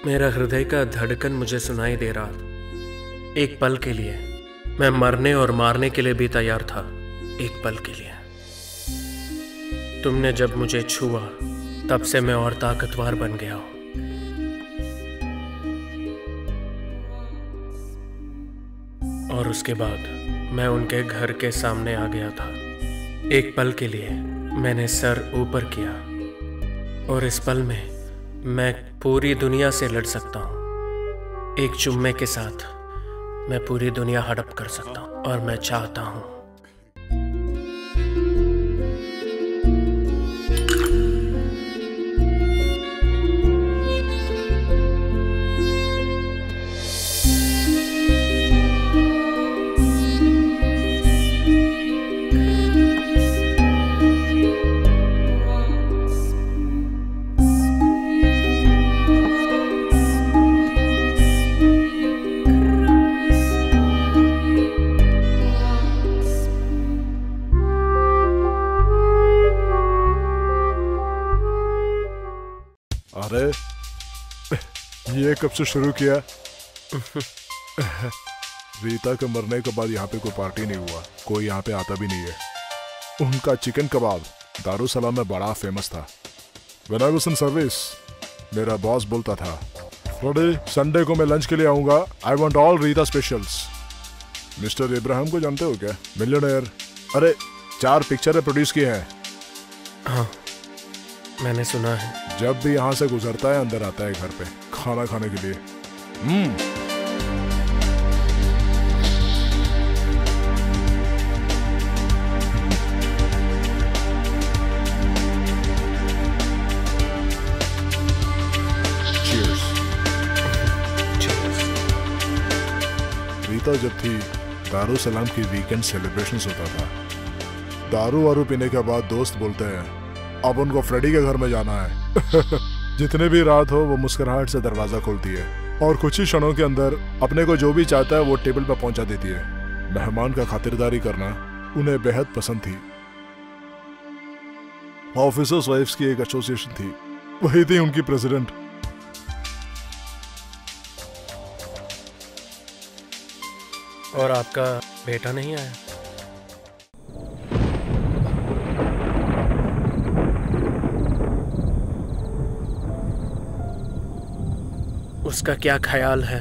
मेरा हृदय का धड़कन मुझे सुनाई दे रहा था। एक पल के लिए मैं मरने और मारने के लिए भी तैयार था, एक पल के लिए। तुमने जब मुझे छुआ तब से मैं और ताकतवर बन गया हूं। और उसके बाद मैं उनके घर के सामने आ गया था। एक पल के लिए मैंने सर ऊपर किया और इस पल में मैं पूरी दुनिया से लड़ सकता हूं। एक चुम्मे के साथ मैं पूरी दुनिया हड़प कर सकता हूँ और मैं चाहता हूँ। अरे ये कब से शुरू किया? रीता के मरने के बाद यहाँ पे कोई पार्टी नहीं हुआ, कोई यहाँ पे आता भी नहीं है। उनका चिकन कबाब दारुसलाम में बड़ा फेमस था। When I was in service, मेरा बॉस बोलता था, फ्राइडे संडे को मैं लंच के लिए आऊंगा, I want all Rita specials. Mister Ibrahim को जानते हो क्या? मिलियनेयर। अरे 4 पिक्चरें प्रोड्यूस की हैं। हाँ, मैंने सुना है। जब भी यहाँ से गुजरता है अंदर आता है घर पे खाना खाने के लिए। Cheers. रीता जब थी दारुसलाम की वीकेंड सेलिब्रेशंस होता था। दारू वारू पीने के बाद दोस्त बोलते हैं अब उनको फ्रेडी के घर में जाना है। जितने भी रात हो वो मुस्कुराहट से दरवाजा खोलती है और कुछ ही क्षणों के अंदर अपने को जो भी चाहता है वो टेबल पर पहुंचा देती है। मेहमान का खातिरदारी करना उन्हें बेहद पसंद थी। ऑफिसर्स वाइफ्स की एक एसोसिएशन थी, वही थी उनकी प्रेसिडेंट। और आपका बेटा नहीं आया? उसका क्या ख्याल है?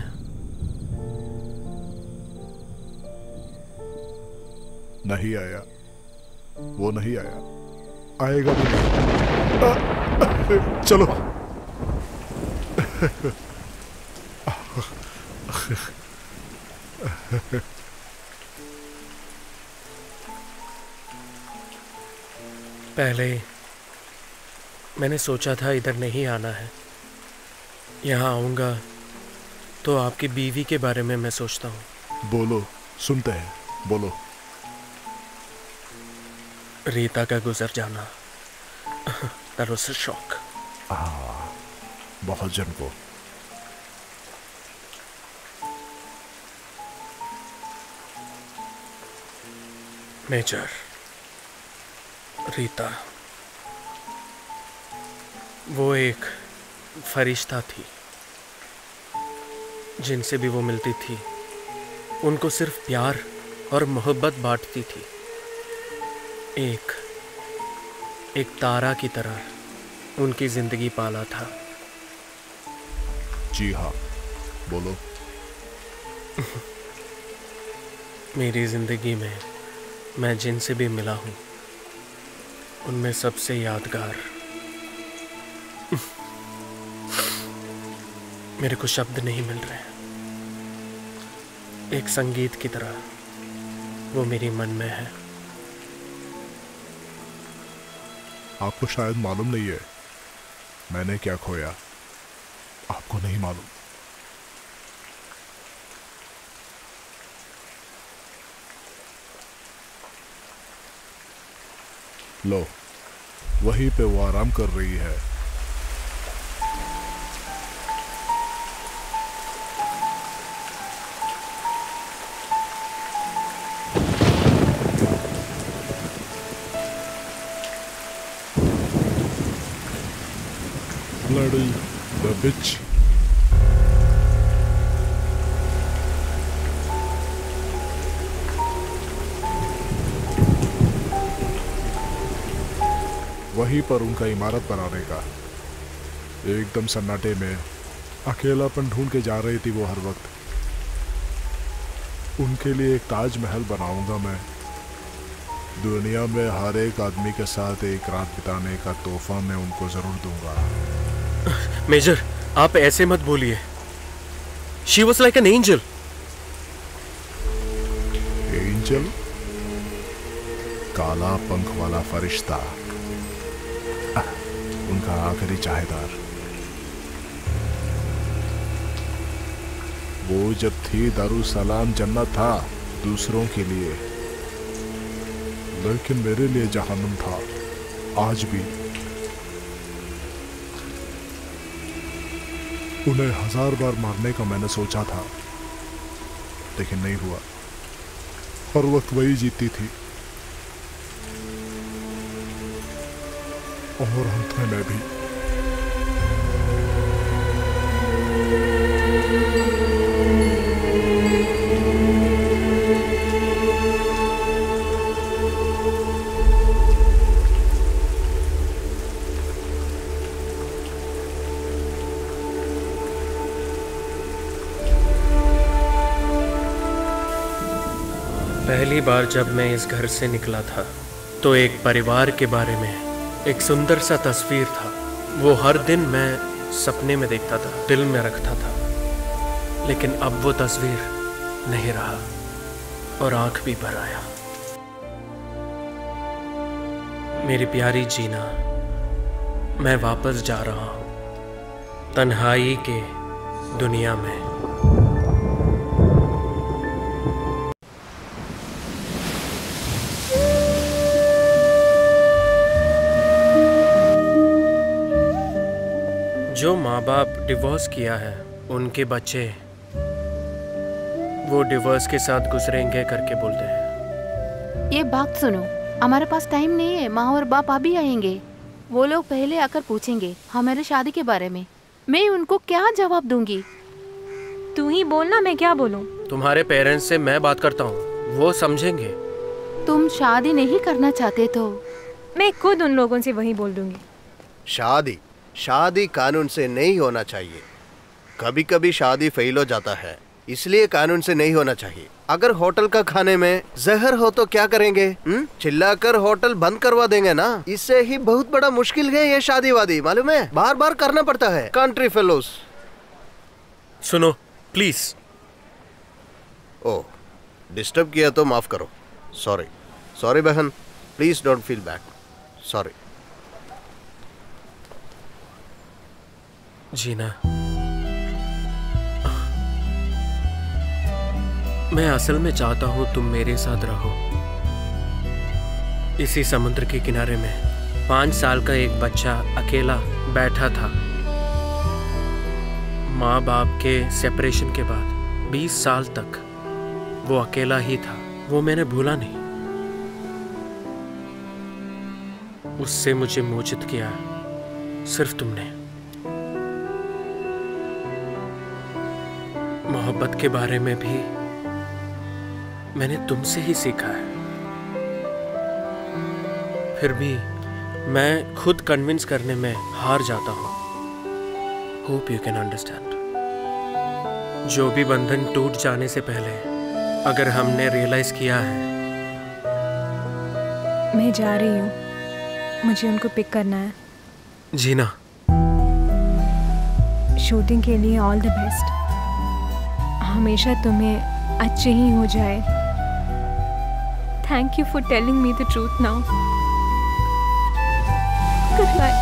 नहीं आया, वो नहीं आया, आएगा भी नहीं। चलो। पहले मैंने सोचा था इधर नहीं आना है। यहाँ आऊँगा तो आपकी बीवी के बारे में मैं सोचता हूँ। बोलो, सुनते हैं, बोलो। रीता का गुजर जाना that was a shock। बहुत जन को। मेजर, रीता वो एक फरिश्ता थी। जिनसे भी वो मिलती थी उनको सिर्फ प्यार और मोहब्बत बांटती थी। एक तारा की तरह उनकी जिंदगी पाला था। जी हाँ, बोलो। मेरी जिंदगी में मैं जिनसे भी मिला हूँ उनमें सबसे यादगार, मेरे को शब्द नहीं मिल रहे, एक संगीत की तरह वो मेरी मन में है। आपको शायद मालूम नहीं है मैंने क्या खोया, आपको नहीं मालूम। लो, वहीं पे वो आराम कर रही है। Bloody the bitch. वहीं पर उनका इमारत बनाने का एकदम सन्नाटे में अकेलापन ढूंढ के जा रही थी वो हर वक्त। उनके लिए एक ताजमहल बनाऊंगा मैं, दुनिया में हर एक आदमी के साथ एक रात बिताने का तोहफा मैं उनको जरूर दूंगा। मेजर, आप ऐसे मत बोलिए। She was like an angel. Angel, काला पंख वाला फरिश्ता, उनका आखिरी चाहेदार। वो जब थी दारुसलाम जन्नत था दूसरों के लिए, लेकिन मेरे लिए जहन्नुम था आज भी। उन्हें 1000 बार मारने का मैंने सोचा था, लेकिन नहीं हुआ। हर वक्त वही जीतती थी और अंत में मैं भी। पहली बार जब मैं इस घर से निकला था तो एक परिवार के बारे में एक सुंदर सा तस्वीर था। वो हर दिन मैं सपने में देखता था, दिल में रखता था, लेकिन अब वो तस्वीर नहीं रहा और आंख भी भर आया। मेरी प्यारी जीना, मैं वापस जा रहा हूँ तन्हाई के दुनिया में। जो माँ बाप डिवोर्स किया है उनके बच्चे वो डिवोर्स के साथ गुजरेंगे करके बोलते हैं। ये बात सुनो, हमारे पास टाइम नहीं है। माँ और बाप अभी आएंगे। वो लोग पहले आकर पूछेंगे हमारे शादी के बारे में। मैं उनको क्या जवाब दूंगी? तू ही बोलना, मैं क्या बोलूं? तुम्हारे पेरेंट्स से मैं बात करता हूँ, वो समझेंगे। तुम शादी नहीं करना चाहते तो मैं खुद उन लोगों से वही बोल दूंगी। शादी कानून से नहीं होना चाहिए। कभी कभी शादी फेल हो जाता है, इसलिए कानून से नहीं होना चाहिए। अगर होटल का खाने में जहर हो तो क्या करेंगे? चिल्लाकर होटल बंद करवा देंगे ना। इससे ही बहुत बड़ा मुश्किल है ये शादी वादी, मालूम है? बार बार करना पड़ता है। Country fellows. सुनो प्लीज। ओ, डिस्टर्ब किया तो माफ करो। सॉरी बहन, please don't feel bad. Sorry. Jeena, मैं असल में चाहता हूं तुम मेरे साथ रहो। इसी समुद्र के किनारे में 5 साल का एक बच्चा अकेला बैठा था। माँ बाप के सेपरेशन के बाद 20 साल तक वो अकेला ही था। वो मैंने भूला नहीं। उससे मुझे मोचित किया सिर्फ तुमने। मोहब्बत के बारे में भी मैंने तुमसे ही सीखा है। फिर भी मैं खुद कन्विंस करने में हार जाता हूं। Hope you can understand. जो भी बंधन टूट जाने से पहले अगर हमने रियलाइज किया है। मैं जा रही हूँ, मुझे उनको पिक करना है। जीना, शूटिंग के लिए ऑल द बेस्ट। हमेशा तुम्हें अच्छे ही हो जाए। Thank you for telling me the truth now. Good bye.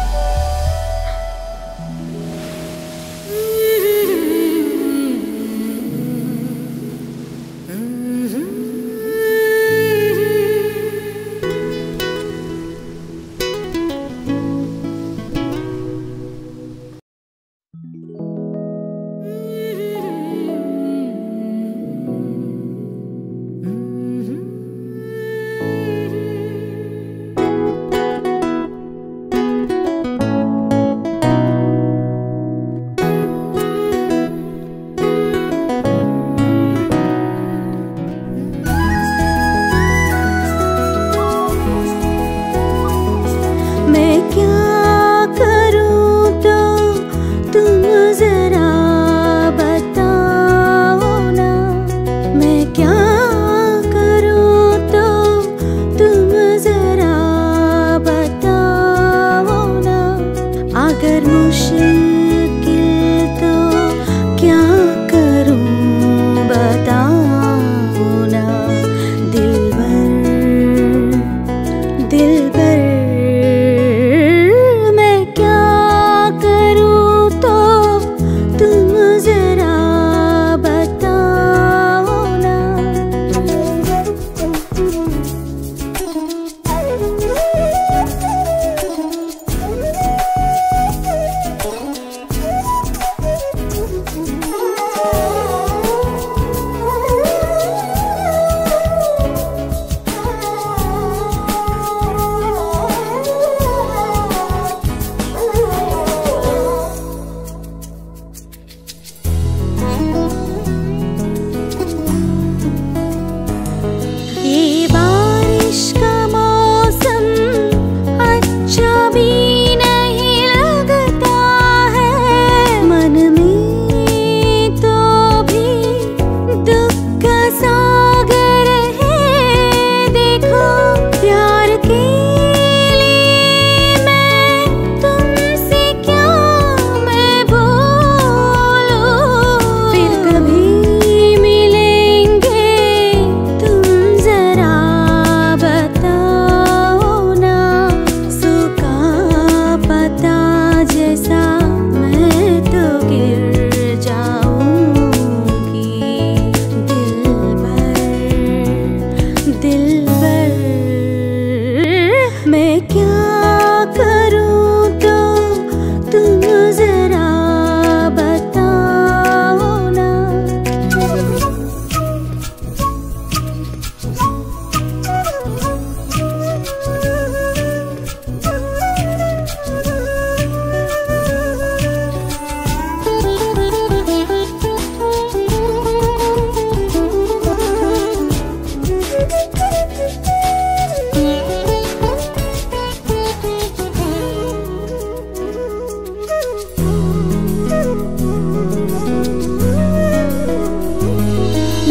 दिलबर मैं क्या करूं तो तुम जरा बताओ ना।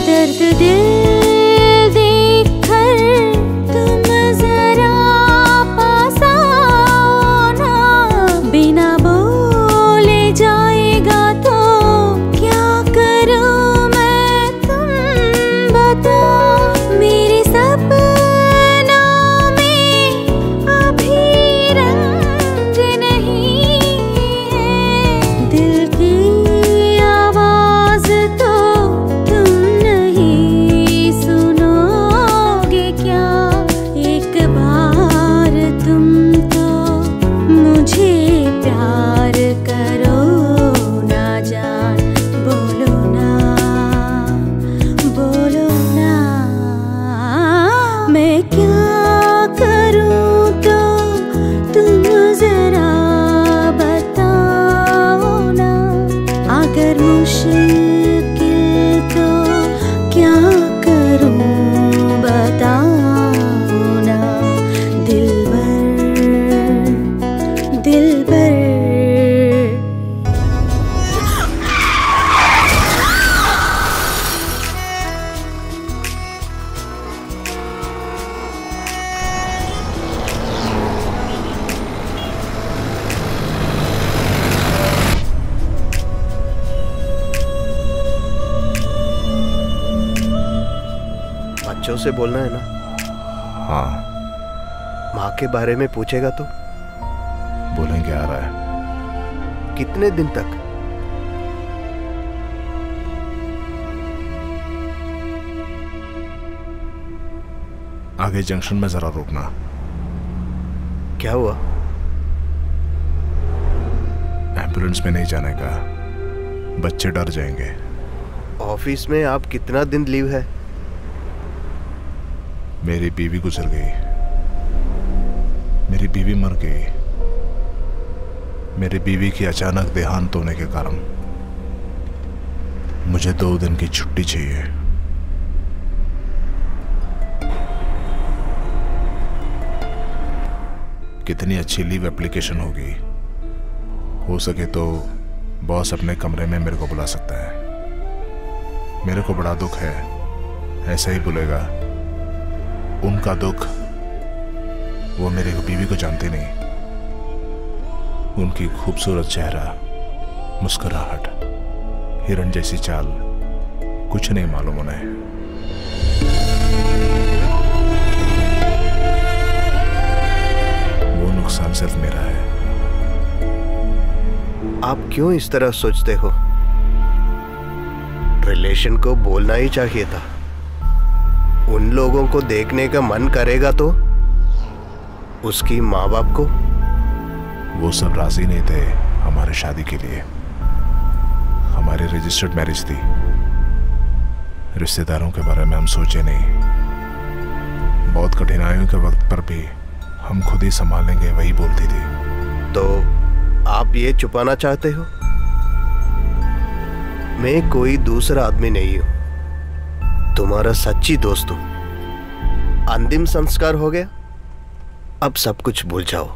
दर्द दिल देखकर तुम जरा पास आओ ना। बिना बोले जाएगा तो क्या करूं मैं तुम बताओ। मेरे सपनों में अभी रंग नहीं है। दिल की आवाज तो तुम नहीं सुनोगे क्या। एक बार तुम तो मुझे प्यार करो ना जान। बोलो ना, बोलो ना। मैं क्या करूं तो तुम जरा बताओ ना। अगर मुश्किल तो क्या करूं बताओ ना। दिलबर दिलबर बच्चों से बोलना है ना। हाँ माँ के बारे में पूछेगा तो बोलेंगे, आ रहा है। कितने दिन तक? आगे जंक्शन में जरा रुकना। क्या हुआ? एम्बुलेंस में नहीं जाने का, बच्चे डर जाएंगे। ऑफिस में आप कितना दिन लीव है? मेरी बीवी गुजर गई, मेरी बीवी मर गई। मेरी बीवी की अचानक देहांत होने के कारण मुझे 2 दिन की छुट्टी चाहिए। कितनी अच्छी लीव एप्लीकेशन होगी। हो सके तो बॉस अपने कमरे में मेरे को बुला सकता है। मेरे को बड़ा दुख है, ऐसा ही बोलेगा। उनका दुख, वो मेरे बीवी को जानते नहीं। उनकी खूबसूरत चेहरा, मुस्कुराहट, हिरन जैसी चाल, कुछ नहीं मालूम उन्हें। वो नुकसान सिर्फ मेरा है। आप क्यों इस तरह सोचते हो? रिलेशन को बोलना ही चाहिए था। उन लोगों को देखने का मन करेगा तो उसकी माँ बाप को। वो सब राजी नहीं थे हमारे शादी के लिए। हमारी रजिस्टर्ड मैरिज थी। रिश्तेदारों के बारे में हम सोचे नहीं। बहुत कठिनाइयों के वक्त पर भी हम खुद ही संभाल लेंगे, वही बोलती थी। तो आप ये छुपाना चाहते हो? मैं कोई दूसरा आदमी नहीं हूं, तुम्हारा सच्ची दोस्त हूं। अंतिम संस्कार हो गया, अब सब कुछ भूल जाओ।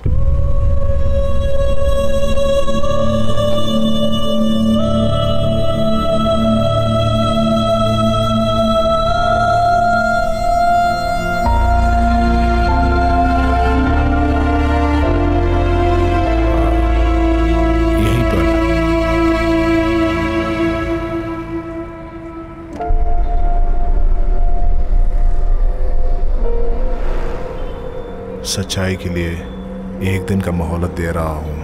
सच्चाई के लिए एक दिन का मोहलत दे रहा हूं।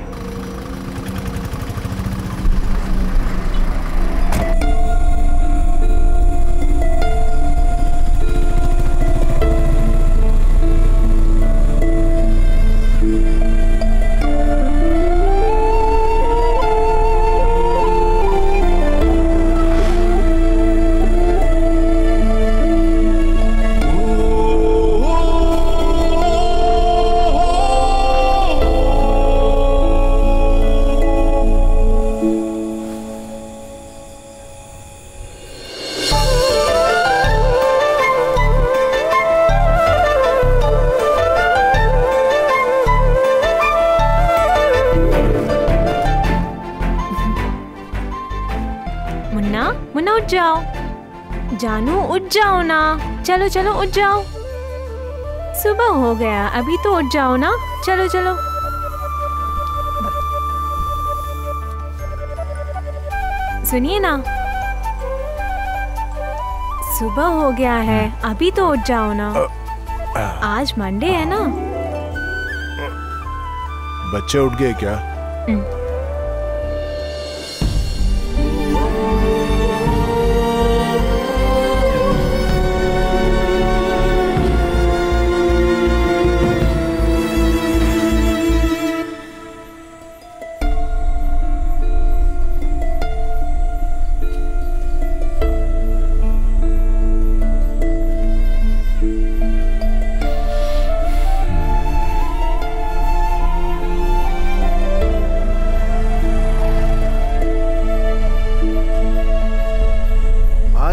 जाओ जानू, उठ जाओ ना। चलो चलो उठ जाओ, सुबह हो गया, अभी तो उठ जाओ ना। चलो चलो। सुनिए ना, सुबह हो गया है, अभी तो उठ जाओ ना। आज मंडे है ना। बच्चे उठ गए क्या?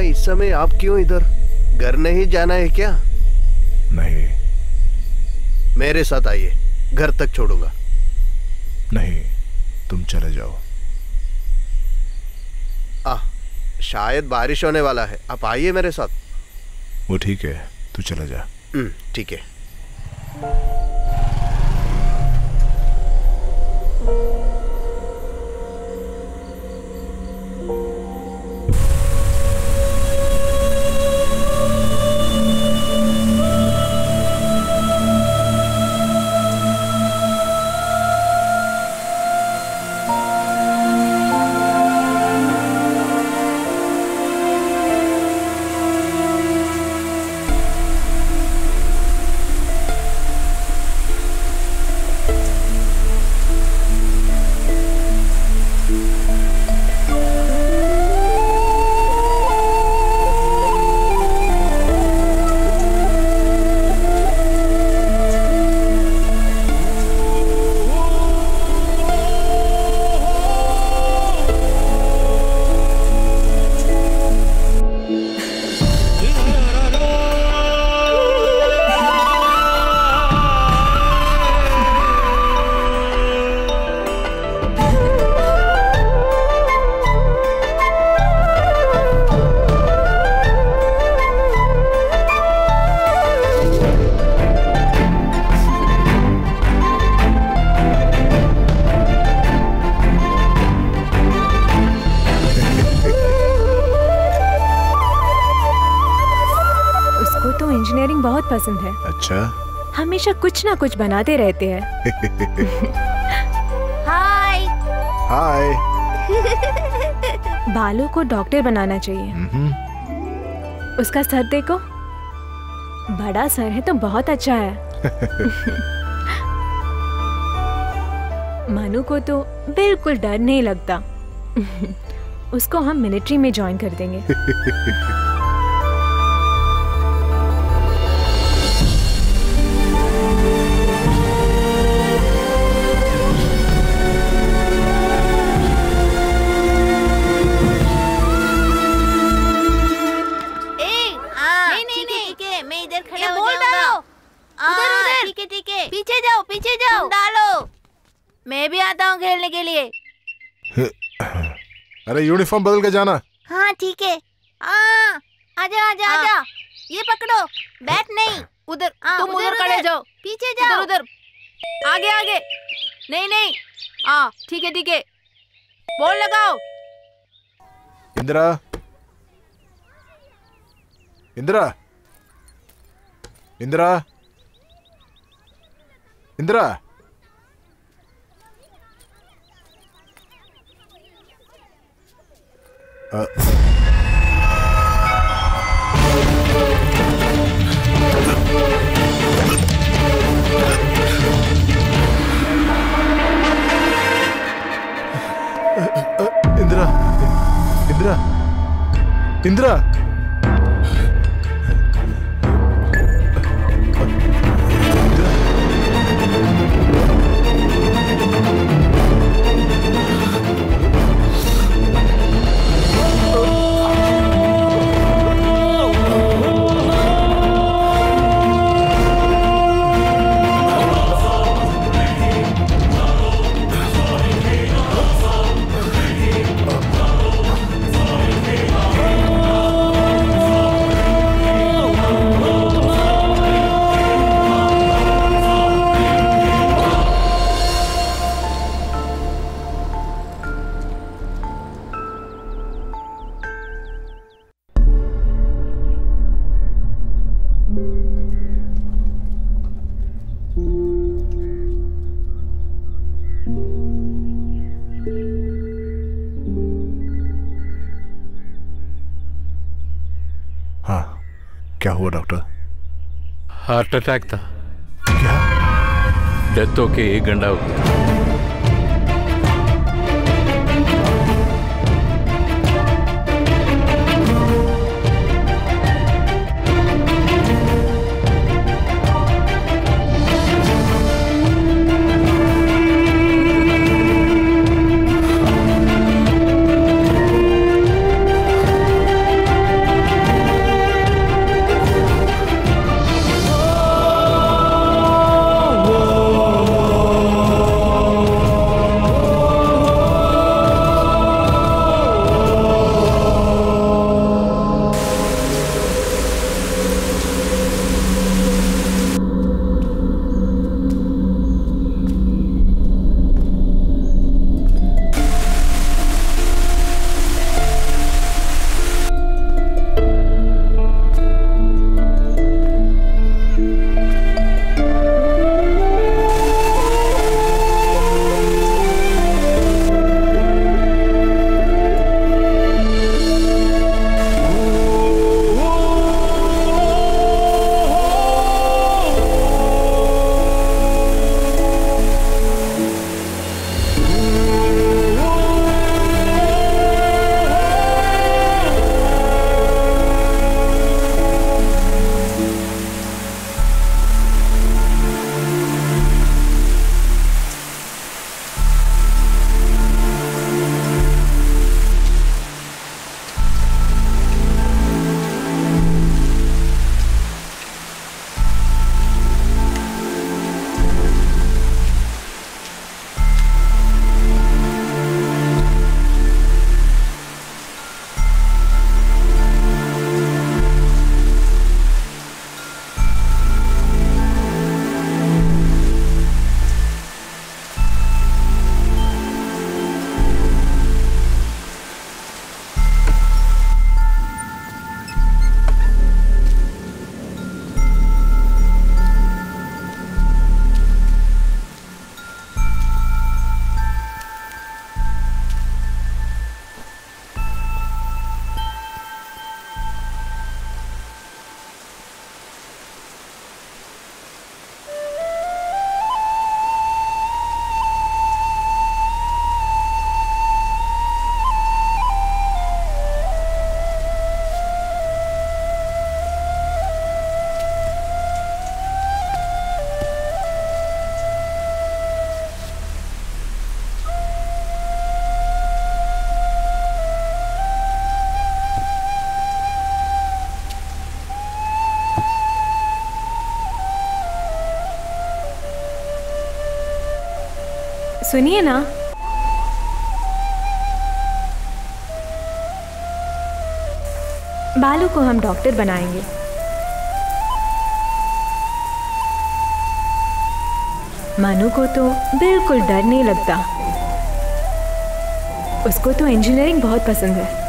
इस समय आप क्यों इधर? घर नहीं जाना है क्या? नहीं। मेरे साथ आइए, घर तक छोड़ूंगा। नहीं, तुम चले जाओ। शायद बारिश होने वाला है, आप आइए मेरे साथ। वो ठीक है, तू चला जा। ठीक है। बहुत पसंद है। अच्छा, हमेशा कुछ ना कुछ बनाते रहते हैं। हाय हाय। बालों को डॉक्टर बनाना चाहिए। उसका सर देखो, बड़ा सर है तो बहुत अच्छा है। मनु को तो बिल्कुल डर नहीं लगता। उसको हम मिलिट्री में ज्वाइन कर देंगे। ठीक है, पीछे जाओ डालो। मैं भी आता हूँ खेलने के लिए। अरे यूनिफॉर्म बदल के जाना। हाँ ठीक है। आजा। ये पकड़ो, बैट नहीं उधर। तुम उधर खड़े जाओ, पीछे जाओ। उधर आगे। नहीं। ठीक है। बॉल लगाओ। इंदिरा। इंदिरा। हुआ डॉक्टर? हार्ट अटैक था। क्या? डेथ होके 1 घंटा हो गया। सुनिए ना, बालू को हम डॉक्टर बनाएंगे। मनु को तो बिल्कुल डर नहीं लगता, उसको तो इंजीनियरिंग बहुत पसंद है।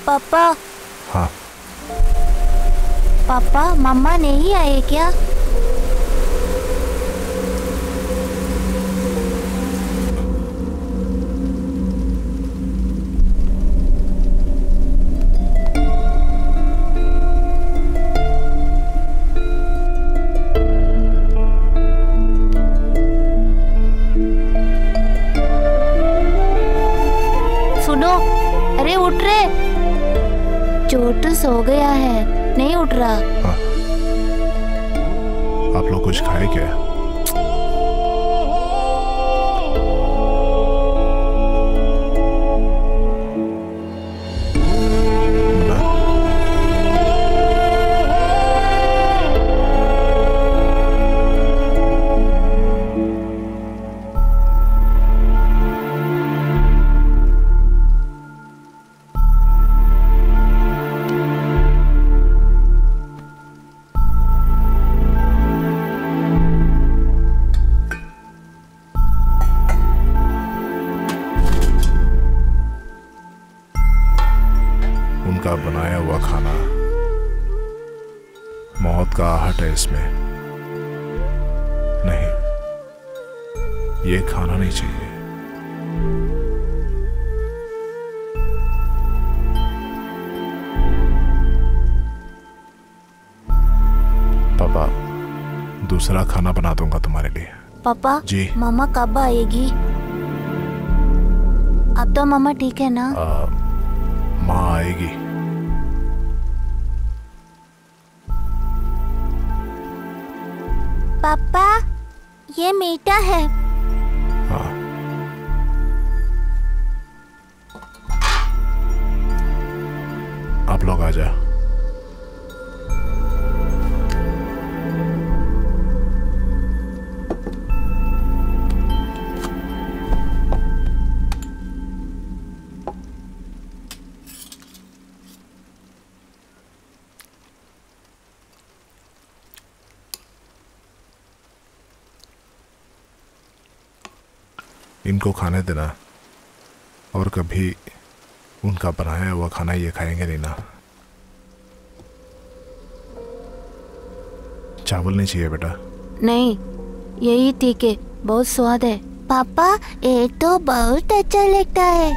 पापा। हाँ पापा, मम्मा नहीं आए क्या? चोटू सो गया है, नहीं उठ रहा। हाँ। आप लोग कुछ खाए क्या? बनाया हुआ खाना, मौत का आहट है इसमें। नहीं, ये खाना नहीं चाहिए। पापा, दूसरा खाना बना दूंगा तुम्हारे लिए। पापा जी। मामा कब आएगी? अब तो मामा ठीक है ना? माँ आएगी। पापा, ये मीठा है। हाँ। आप लोग आ जाओ। इनको खाने देना, और कभी उनका बनाया हुआ खाना ये खाएंगे नहीं ना। चावल नहीं चाहिए बेटा? नहीं, यही ठीक है, बहुत स्वाद है। पापा, ये तो बहुत अच्छा लगता है।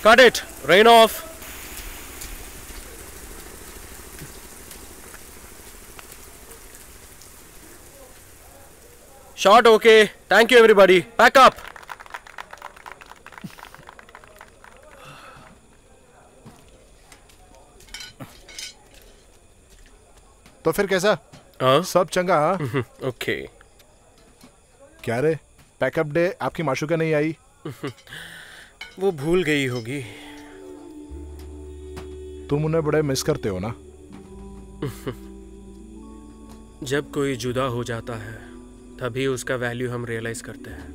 Cut it. Rain off. Shot okay. Thank you everybody. Pack up. तो फिर कैसा? सब चंगा? ओके। क्या रे, पैकअप डे आपकी माशूका नहीं आई? वो भूल गई होगी। तुम उन्हें बड़े मिस करते हो ना? जब कोई जुदा हो जाता है तभी उसका वैल्यू हम रियलाइज करते हैं।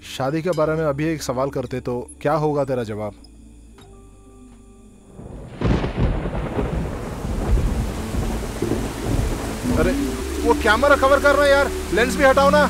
शादी के बारे में अभी एक सवाल करते तो क्या होगा तेरा जवाब? अरे वो कैमरा कवर कर रहा है यार, लेंस भी हटाओ ना।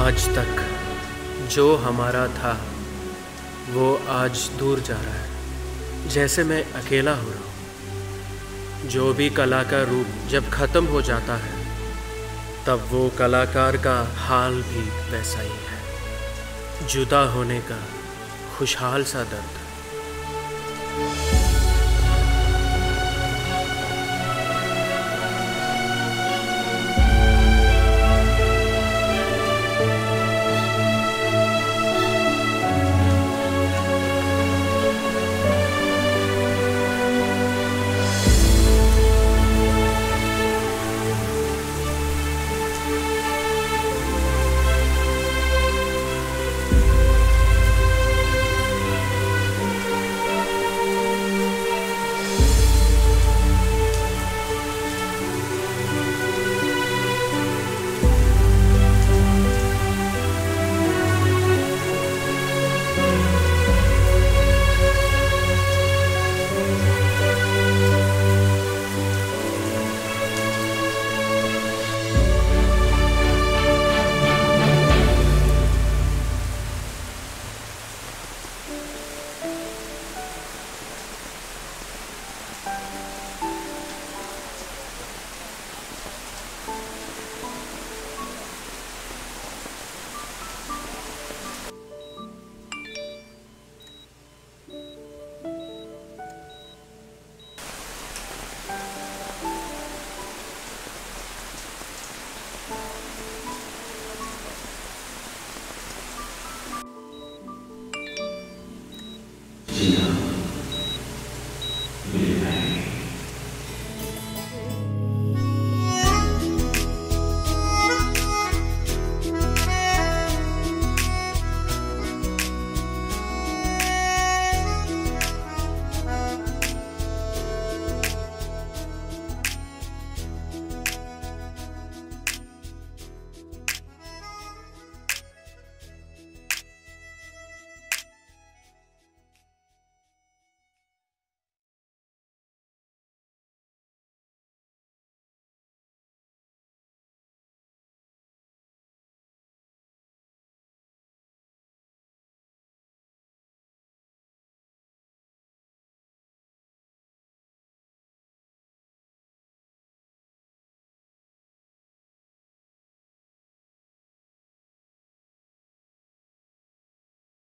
आज तक जो हमारा था वो आज दूर जा रहा है, जैसे मैं अकेला हो रहा हूँ। जो भी कला का रूप जब खत्म हो जाता है तब वो कलाकार का हाल भी वैसा ही है, जुदा होने का खुशहाल सा दर्द।